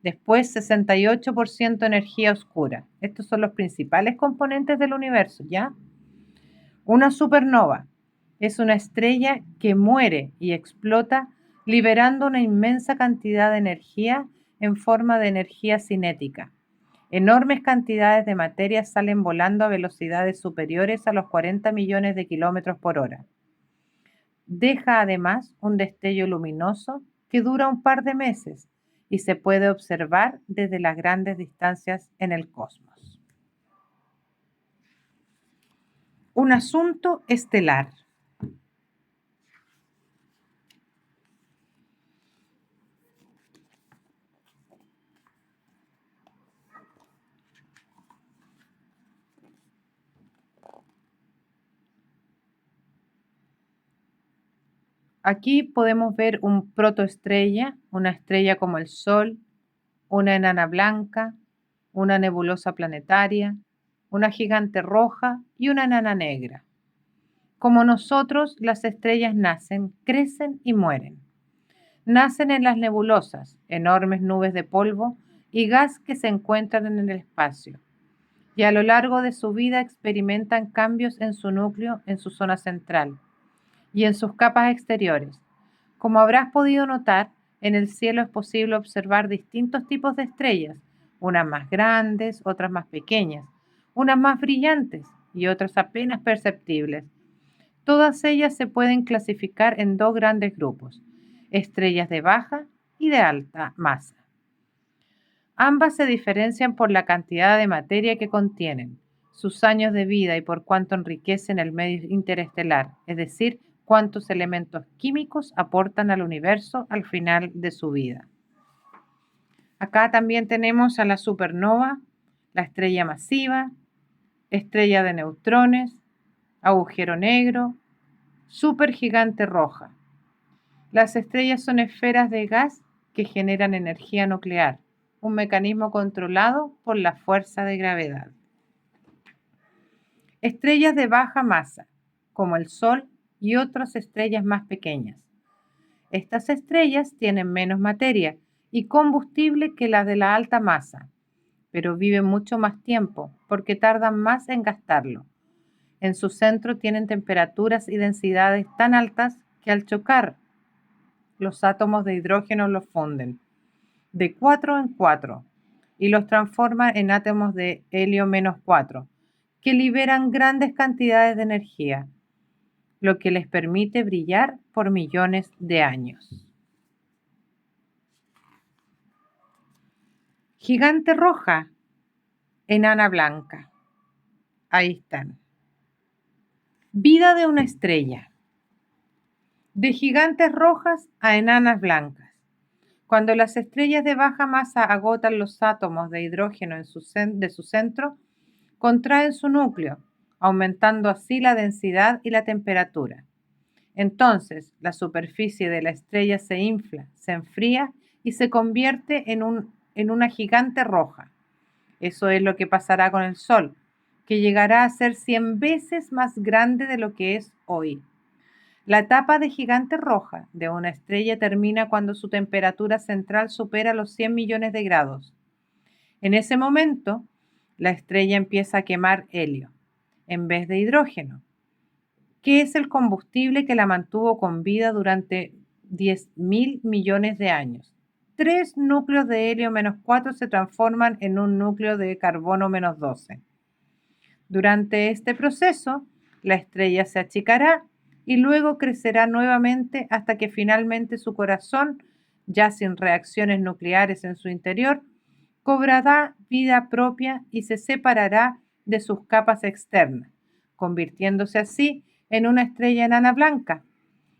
Después, 68% energía oscura. Estos son los principales componentes del universo, ¿ya? Una supernova es una estrella que muere y explota liberando una inmensa cantidad de energía en forma de energía cinética. Enormes cantidades de materia salen volando a velocidades superiores a los 40 millones de kilómetros por hora. Deja además un destello luminoso que dura un par de meses y se puede observar desde las grandes distancias en el cosmos. Un asunto estelar. Aquí podemos ver un protoestrella, una estrella como el Sol, una enana blanca, una nebulosa planetaria, una gigante roja y una enana negra. Como nosotros, las estrellas nacen, crecen y mueren. Nacen en las nebulosas, enormes nubes de polvo y gas que se encuentran en el espacio, y a lo largo de su vida experimentan cambios en su núcleo, en su zona central y en sus capas exteriores. Como habrás podido notar, en el cielo es posible observar distintos tipos de estrellas, unas más grandes, otras más pequeñas, unas más brillantes y otras apenas perceptibles. Todas ellas se pueden clasificar en dos grandes grupos, estrellas de baja y de alta masa. Ambas se diferencian por la cantidad de materia que contienen, sus años de vida y por cuánto enriquecen el medio interestelar, es decir, cuántos elementos químicos aportan al universo al final de su vida. Acá también tenemos a la supernova, la estrella masiva, estrella de neutrones, agujero negro, supergigante roja. Las estrellas son esferas de gas que generan energía nuclear, un mecanismo controlado por la fuerza de gravedad. Estrellas de baja masa, como el Sol y otras estrellas más pequeñas. Estas estrellas tienen menos materia y combustible que las de la alta masa, pero viven mucho más tiempo porque tardan más en gastarlo. En su centro tienen temperaturas y densidades tan altas que al chocar los átomos de hidrógeno los funden de 4 en 4 y los transforman en átomos de helio -4, que liberan grandes cantidades de energía, lo que les permite brillar por millones de años. Gigante roja, enana blanca. Ahí están. Vida de una estrella. De gigantes rojas a enanas blancas. Cuando las estrellas de baja masa agotan los átomos de hidrógeno de su centro, contraen su núcleo, aumentando así la densidad y la temperatura. Entonces, la superficie de la estrella se infla, se enfría y se convierte en una gigante roja. Eso es lo que pasará con el Sol, que llegará a ser 100 veces más grande de lo que es hoy. La etapa de gigante roja de una estrella termina cuando su temperatura central supera los 100 millones de grados. En ese momento, la estrella empieza a quemar helio en vez de hidrógeno, que es el combustible que la mantuvo con vida durante 10.000 millones de años. 3 núcleos de helio -4 se transforman en un núcleo de carbono -12. Durante este proceso, la estrella se achicará y luego crecerá nuevamente hasta que finalmente su corazón, ya sin reacciones nucleares en su interior, cobrará vida propia y se separará de sus capas externas, convirtiéndose así en una estrella enana blanca.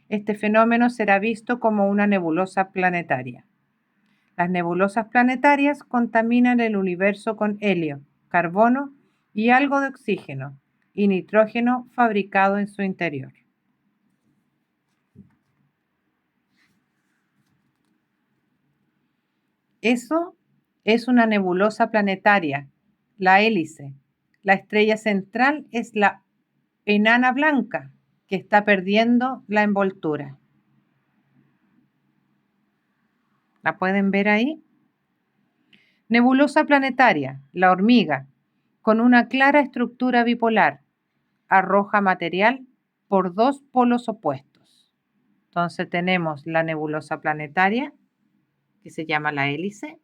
Este fenómeno será visto como una nebulosa planetaria. Las nebulosas planetarias contaminan el universo con helio, carbono y algo de oxígeno y nitrógeno fabricado en su interior. Eso es una nebulosa planetaria, la hélice. La estrella central es la enana blanca, que está perdiendo la envoltura. ¿La pueden ver ahí? Nebulosa planetaria, la hormiga, con una clara estructura bipolar, arroja material por dos polos opuestos. Entonces tenemos la nebulosa planetaria, que se llama la hélice,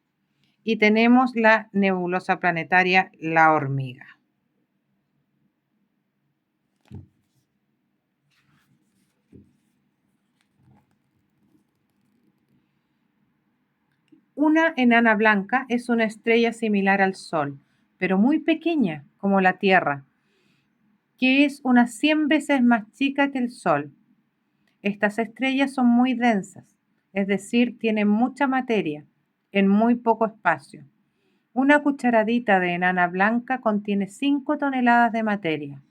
y tenemos la nebulosa planetaria La Hormiga. Una enana blanca es una estrella similar al Sol, pero muy pequeña, como la Tierra, que es unas 100 veces más chica que el Sol. Estas estrellas son muy densas, es decir, tienen mucha materia en muy poco espacio. Una cucharadita de enana blanca contiene 5 toneladas de materia.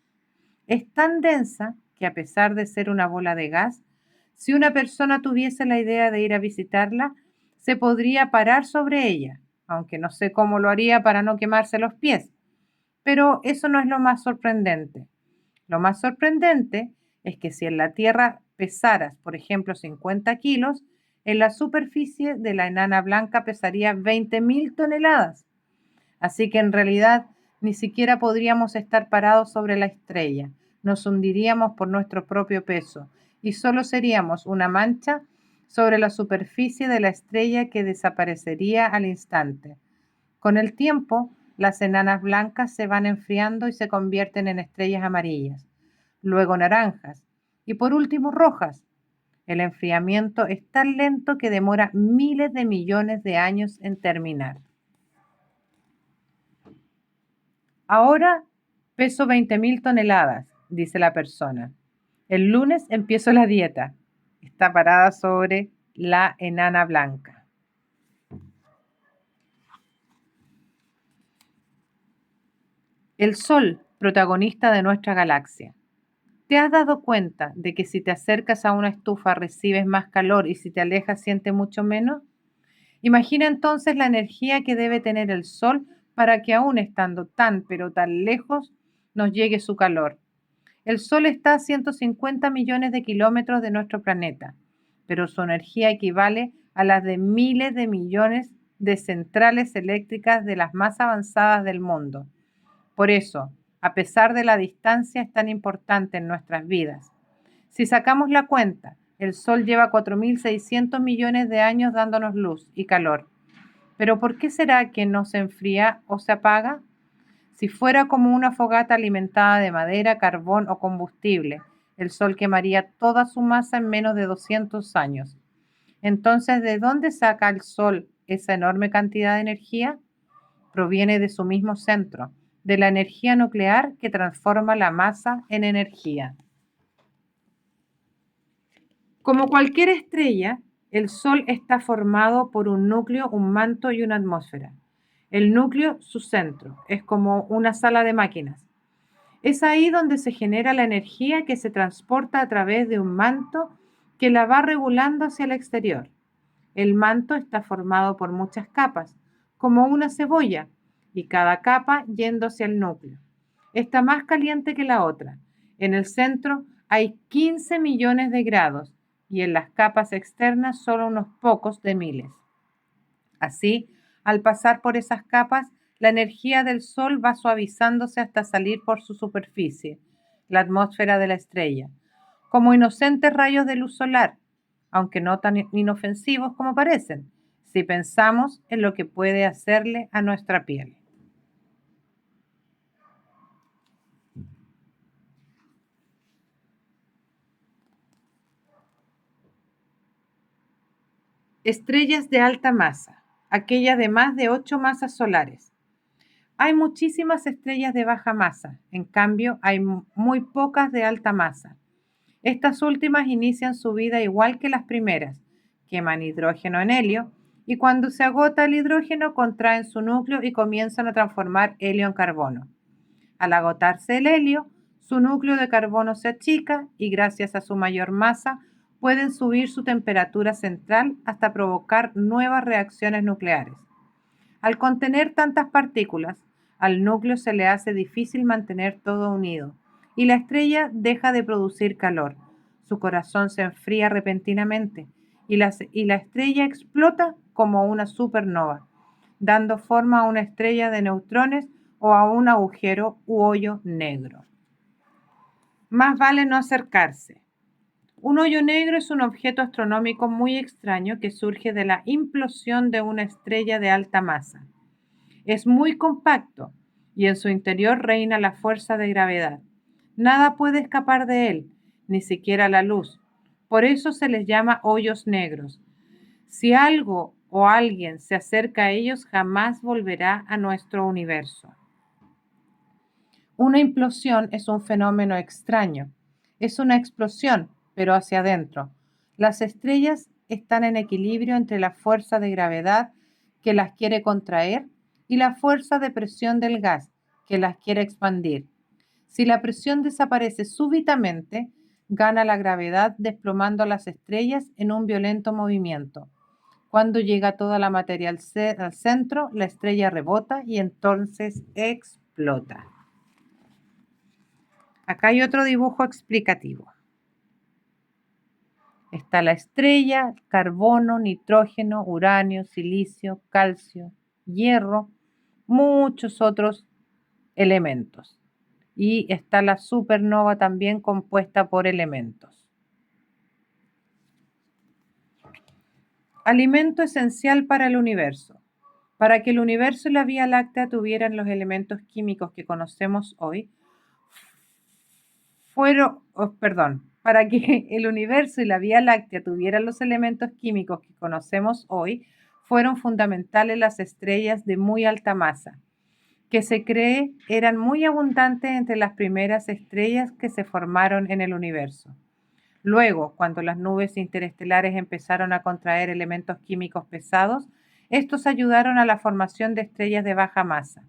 Es tan densa que a pesar de ser una bola de gas, si una persona tuviese la idea de ir a visitarla, se podría parar sobre ella, aunque no sé cómo lo haría para no quemarse los pies. Pero eso no es lo más sorprendente. Lo más sorprendente es que si en la Tierra pesaras, por ejemplo, 50 kilos, en la superficie de la enana blanca pesaría 20.000 toneladas. Así que en realidad ni siquiera podríamos estar parados sobre la estrella, nos hundiríamos por nuestro propio peso y solo seríamos una mancha sobre la superficie de la estrella que desaparecería al instante. Con el tiempo, las enanas blancas se van enfriando y se convierten en estrellas amarillas, luego naranjas y por último rojas. El enfriamiento es tan lento que demora miles de millones de años en terminar. Ahora peso 20.000 toneladas, dice la persona. El lunes empiezo la dieta. Está parada sobre la enana blanca. El Sol, protagonista de nuestra galaxia. ¿Te has dado cuenta de que si te acercas a una estufa recibes más calor y si te alejas sientes mucho menos? Imagina entonces la energía que debe tener el Sol para que aún estando tan pero tan lejos nos llegue su calor. El Sol está a 150 millones de kilómetros de nuestro planeta, pero su energía equivale a las de miles de millones de centrales eléctricas de las más avanzadas del mundo. Por eso, a pesar de la distancia, es tan importante en nuestras vidas. Si sacamos la cuenta, el Sol lleva 4.600 millones de años dándonos luz y calor. Pero ¿por qué será que no se enfría o se apaga? Si fuera como una fogata alimentada de madera, carbón o combustible, el Sol quemaría toda su masa en menos de 200 años. Entonces, ¿de dónde saca el Sol esa enorme cantidad de energía? Proviene de su mismo centro, de la energía nuclear que transforma la masa en energía. Como cualquier estrella, el Sol está formado por un núcleo, un manto y una atmósfera. El núcleo, su centro, es como una sala de máquinas. Es ahí donde se genera la energía que se transporta a través de un manto que la va regulando hacia el exterior. El manto está formado por muchas capas, como una cebolla, y cada capa yendo hacia el núcleo. Está más caliente que la otra. En el centro hay 15 millones de grados y en las capas externas solo unos pocos de miles. Así, al pasar por esas capas, la energía del Sol va suavizándose hasta salir por su superficie, la atmósfera de la estrella, como inocentes rayos de luz solar, aunque no tan inofensivos como parecen, si pensamos en lo que puede hacerle a nuestra piel. Estrellas de alta masa, aquellas de más de 8 masas solares. Hay muchísimas estrellas de baja masa, en cambio hay muy pocas de alta masa. Estas últimas inician su vida igual que las primeras, queman hidrógeno en helio y cuando se agota el hidrógeno contraen su núcleo y comienzan a transformar helio en carbono. Al agotarse el helio, su núcleo de carbono se achica y gracias a su mayor masa pueden subir su temperatura central hasta provocar nuevas reacciones nucleares. Al contener tantas partículas, al núcleo se le hace difícil mantener todo unido y la estrella deja de producir calor. Su corazón se enfría repentinamente y la estrella explota como una supernova, dando forma a una estrella de neutrones o a un agujero u hoyo negro. Más vale no acercarse. Un hoyo negro es un objeto astronómico muy extraño que surge de la implosión de una estrella de alta masa. Es muy compacto y en su interior reina la fuerza de gravedad. Nada puede escapar de él, ni siquiera la luz. Por eso se les llama hoyos negros. Si algo o alguien se acerca a ellos, jamás volverá a nuestro universo. Una implosión es un fenómeno extraño. Es una explosión, pero hacia adentro. Las estrellas están en equilibrio entre la fuerza de gravedad que las quiere contraer y la fuerza de presión del gas que las quiere expandir. Si la presión desaparece súbitamente, gana la gravedad desplomando a las estrellas en un violento movimiento. Cuando llega toda la materia al centro, la estrella rebota y entonces explota. Acá hay otro dibujo explicativo. Está la estrella, carbono, nitrógeno, uranio, silicio, calcio, hierro, muchos otros elementos. Y está la supernova también compuesta por elementos. Alimento esencial para el universo. Para que el universo y la Vía Láctea tuvieran los elementos químicos que conocemos hoy, para que el universo y la Vía Láctea tuvieran los elementos químicos que conocemos hoy, fueron fundamentales las estrellas de muy alta masa, que se cree eran muy abundantes entre las primeras estrellas que se formaron en el universo. Luego, cuando las nubes interestelares empezaron a contraer elementos químicos pesados, estos ayudaron a la formación de estrellas de baja masa.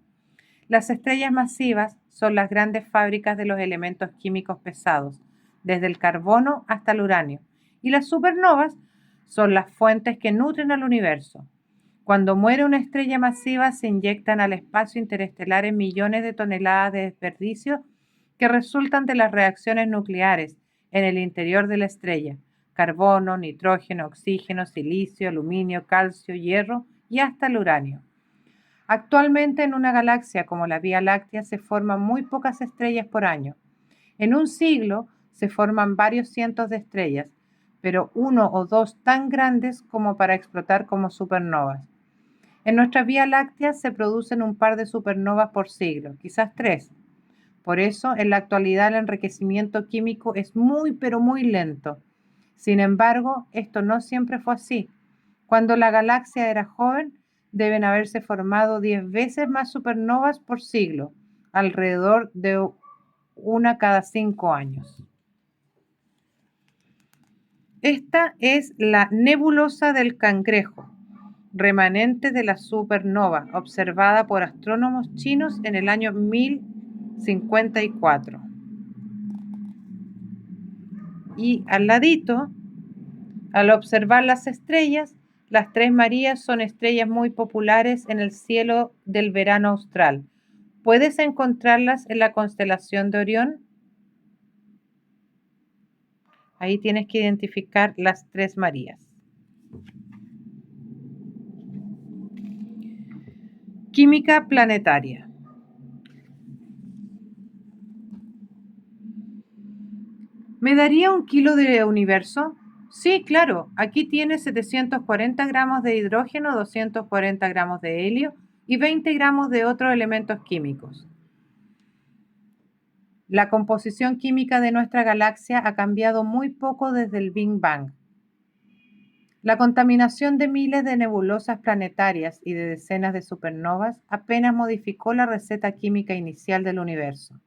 Las estrellas masivas son las grandes fábricas de los elementos químicos pesados, desde el carbono hasta el uranio, y las supernovas son las fuentes que nutren al universo. Cuando muere una estrella masiva, se inyectan al espacio interestelar en millones de toneladas de desperdicio que resultan de las reacciones nucleares en el interior de la estrella: carbono, nitrógeno, oxígeno, silicio, aluminio, calcio, hierro y hasta el uranio. Actualmente en una galaxia como la Vía Láctea se forman muy pocas estrellas por año. En un siglo se forman varios cientos de estrellas, pero uno o dos tan grandes como para explotar como supernovas. En nuestra Vía Láctea se producen un par de supernovas por siglo, quizás 3. Por eso, en la actualidad el enriquecimiento químico es muy, pero muy lento. Sin embargo, esto no siempre fue así. Cuando la galaxia era joven, deben haberse formado 10 veces más supernovas por siglo, alrededor de una cada 5 años. Esta es la nebulosa del Cangrejo, remanente de la supernova, observada por astrónomos chinos en el año 1054. Y al ladito, al observar las estrellas, las Tres Marías son estrellas muy populares en el cielo del verano austral. ¿Puedes encontrarlas en la constelación de Orión? Ahí tienes que identificar las Tres Marías. Química planetaria. ¿Me daría 1 kilo de universo? Sí, claro. Aquí tienes 740 gramos de hidrógeno, 240 gramos de helio y 20 gramos de otros elementos químicos. La composición química de nuestra galaxia ha cambiado muy poco desde el Big Bang. La contaminación de miles de nebulosas planetarias y de decenas de supernovas apenas modificó la receta química inicial del universo.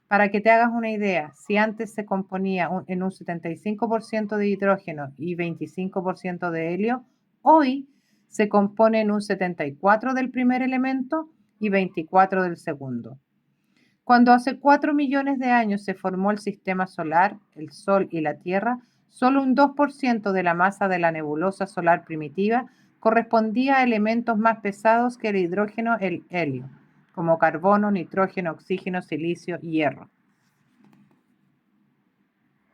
Para que te hagas una idea, si antes se componía en un 75% de hidrógeno y 25% de helio, hoy se compone en un 74% del primer elemento y 24% del segundo. Cuando hace 4 millones de años se formó el sistema solar, el Sol y la Tierra, solo un 2% de la masa de la nebulosa solar primitiva correspondía a elementos más pesados que el hidrógeno y el helio, como carbono, nitrógeno, oxígeno, silicio y hierro.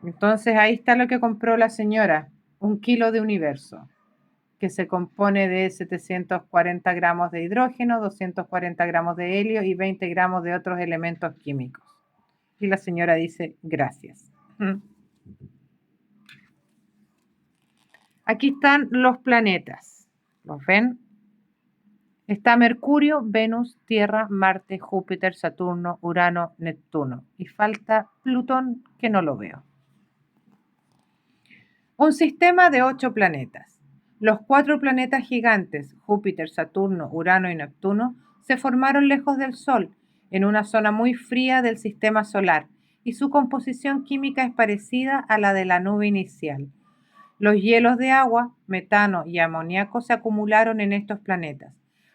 Entonces ahí está lo que compró la señora, 1 kilo de universo, que se compone de 740 gramos de hidrógeno, 240 gramos de helio y 20 gramos de otros elementos químicos. Y la señora dice, gracias. Aquí están los planetas. ¿Los ven? Está Mercurio, Venus, Tierra, Marte, Júpiter, Saturno, Urano, Neptuno. Y falta Plutón, que no lo veo. Un sistema de 8 planetas. Los 4 planetas gigantes, Júpiter, Saturno, Urano y Neptuno, se formaron lejos del Sol, en una zona muy fría del sistema solar, y su composición química es parecida a la de la nube inicial. Los hielos de agua, metano y amoníaco se acumularon en estos planetas,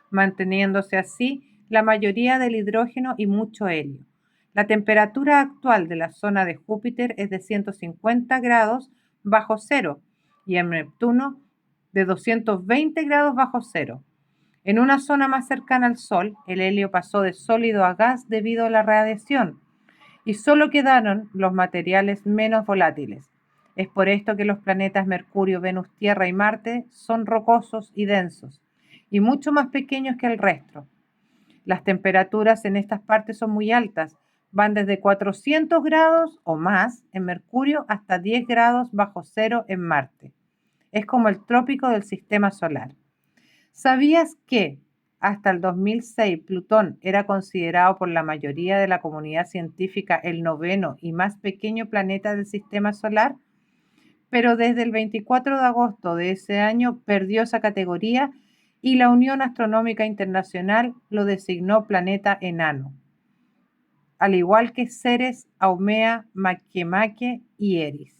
manteniéndose así la mayoría del hidrógeno y mucho helio. La temperatura actual de la zona de Júpiter es de 150 grados bajo cero y en Neptuno de 220 grados bajo cero. En una zona más cercana al Sol, el helio pasó de sólido a gas debido a la radiación y solo quedaron los materiales menos volátiles. Es por esto que los planetas Mercurio, Venus, Tierra y Marte son rocosos y densos, y mucho más pequeños que el resto. Las temperaturas en estas partes son muy altas, van desde 400 grados o más en Mercurio hasta 10 grados bajo cero en Marte. Es como el trópico del sistema solar. ¿Sabías que hasta el 2006 Plutón era considerado por la mayoría de la comunidad científica el noveno y más pequeño planeta del sistema solar? Pero desde el 24 de agosto de ese año perdió esa categoría y la Unión Astronómica Internacional lo designó planeta enano, al igual que Ceres, Haumea, Makemake y Eris.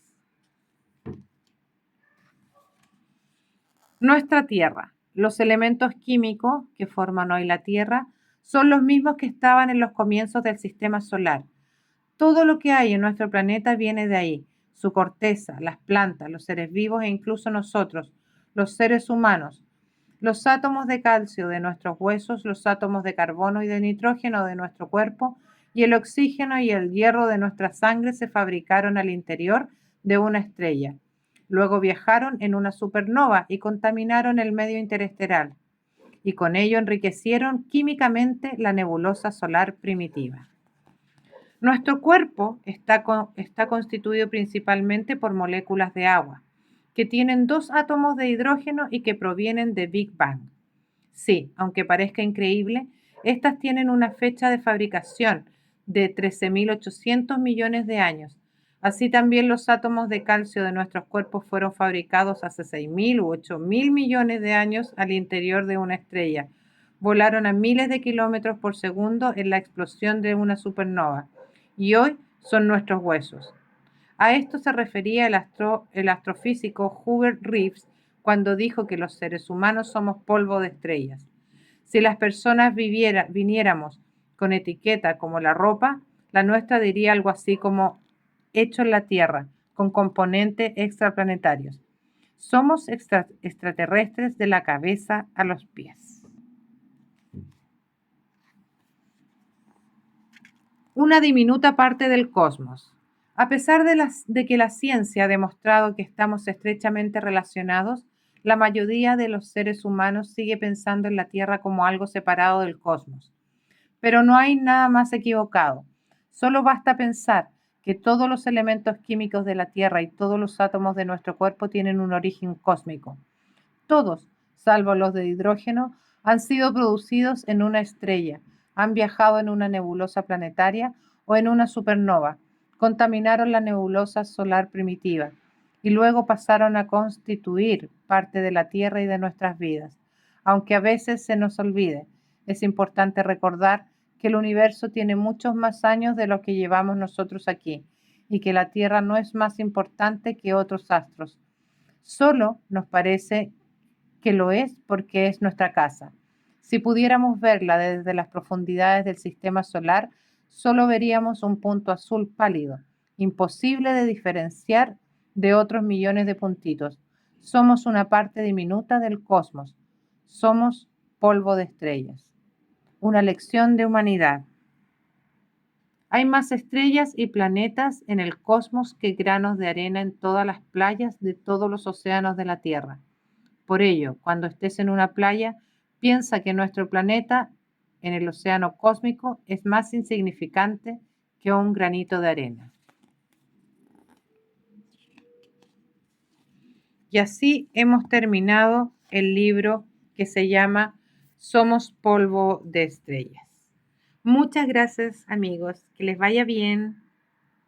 Nuestra Tierra. Los elementos químicos que forman hoy la Tierra son los mismos que estaban en los comienzos del sistema solar. Todo lo que hay en nuestro planeta viene de ahí. Su corteza, las plantas, los seres vivos e incluso nosotros, los seres humanos. Los átomos de calcio de nuestros huesos, los átomos de carbono y de nitrógeno de nuestro cuerpo y el oxígeno y el hierro de nuestra sangre se fabricaron al interior de una estrella. Luego viajaron en una supernova y contaminaron el medio interestelar, y con ello enriquecieron químicamente la nebulosa solar primitiva. Nuestro cuerpo está constituido principalmente por moléculas de agua, que tienen 2 átomos de hidrógeno y que provienen de Big Bang. Sí, aunque parezca increíble, estas tienen una fecha de fabricación de 13.800 millones de años. Así también los átomos de calcio de nuestros cuerpos fueron fabricados hace 6.000 u 8.000 millones de años al interior de una estrella. Volaron a miles de kilómetros por segundo en la explosión de una supernova y hoy son nuestros huesos. A esto se refería el astrofísico Hubert Reeves cuando dijo que los seres humanos somos polvo de estrellas. Si las personas viniéramos con etiqueta como la ropa, la nuestra diría algo así como hecho en la Tierra, con componentes extraplanetarios. Somos extraterrestres de la cabeza a los pies. Una diminuta parte del cosmos. A pesar de que la ciencia ha demostrado que estamos estrechamente relacionados, la mayoría de los seres humanos sigue pensando en la Tierra como algo separado del cosmos. Pero no hay nada más equivocado. Solo basta pensar que todos los elementos químicos de la Tierra y todos los átomos de nuestro cuerpo tienen un origen cósmico. Todos, salvo los de hidrógeno, han sido producidos en una estrella, han viajado en una nebulosa planetaria o en una supernova, contaminaron la nebulosa solar primitiva y luego pasaron a constituir parte de la Tierra y de nuestras vidas. Aunque a veces se nos olvide, es importante recordar que el universo tiene muchos más años de los que llevamos nosotros aquí y que la Tierra no es más importante que otros astros. Solo nos parece que lo es porque es nuestra casa. Si pudiéramos verla desde las profundidades del sistema solar, solo veríamos un punto azul pálido, imposible de diferenciar de otros millones de puntitos. Somos una parte diminuta del cosmos. Somos polvo de estrellas. Una lección de humanidad. Hay más estrellas y planetas en el cosmos que granos de arena en todas las playas de todos los océanos de la Tierra. Por ello, cuando estés en una playa, piensa que nuestro planeta en el océano cósmico es más insignificante que un granito de arena. Y así hemos terminado el libro que se llama Somos polvo de estrellas. Muchas gracias, amigos. Que les vaya bien.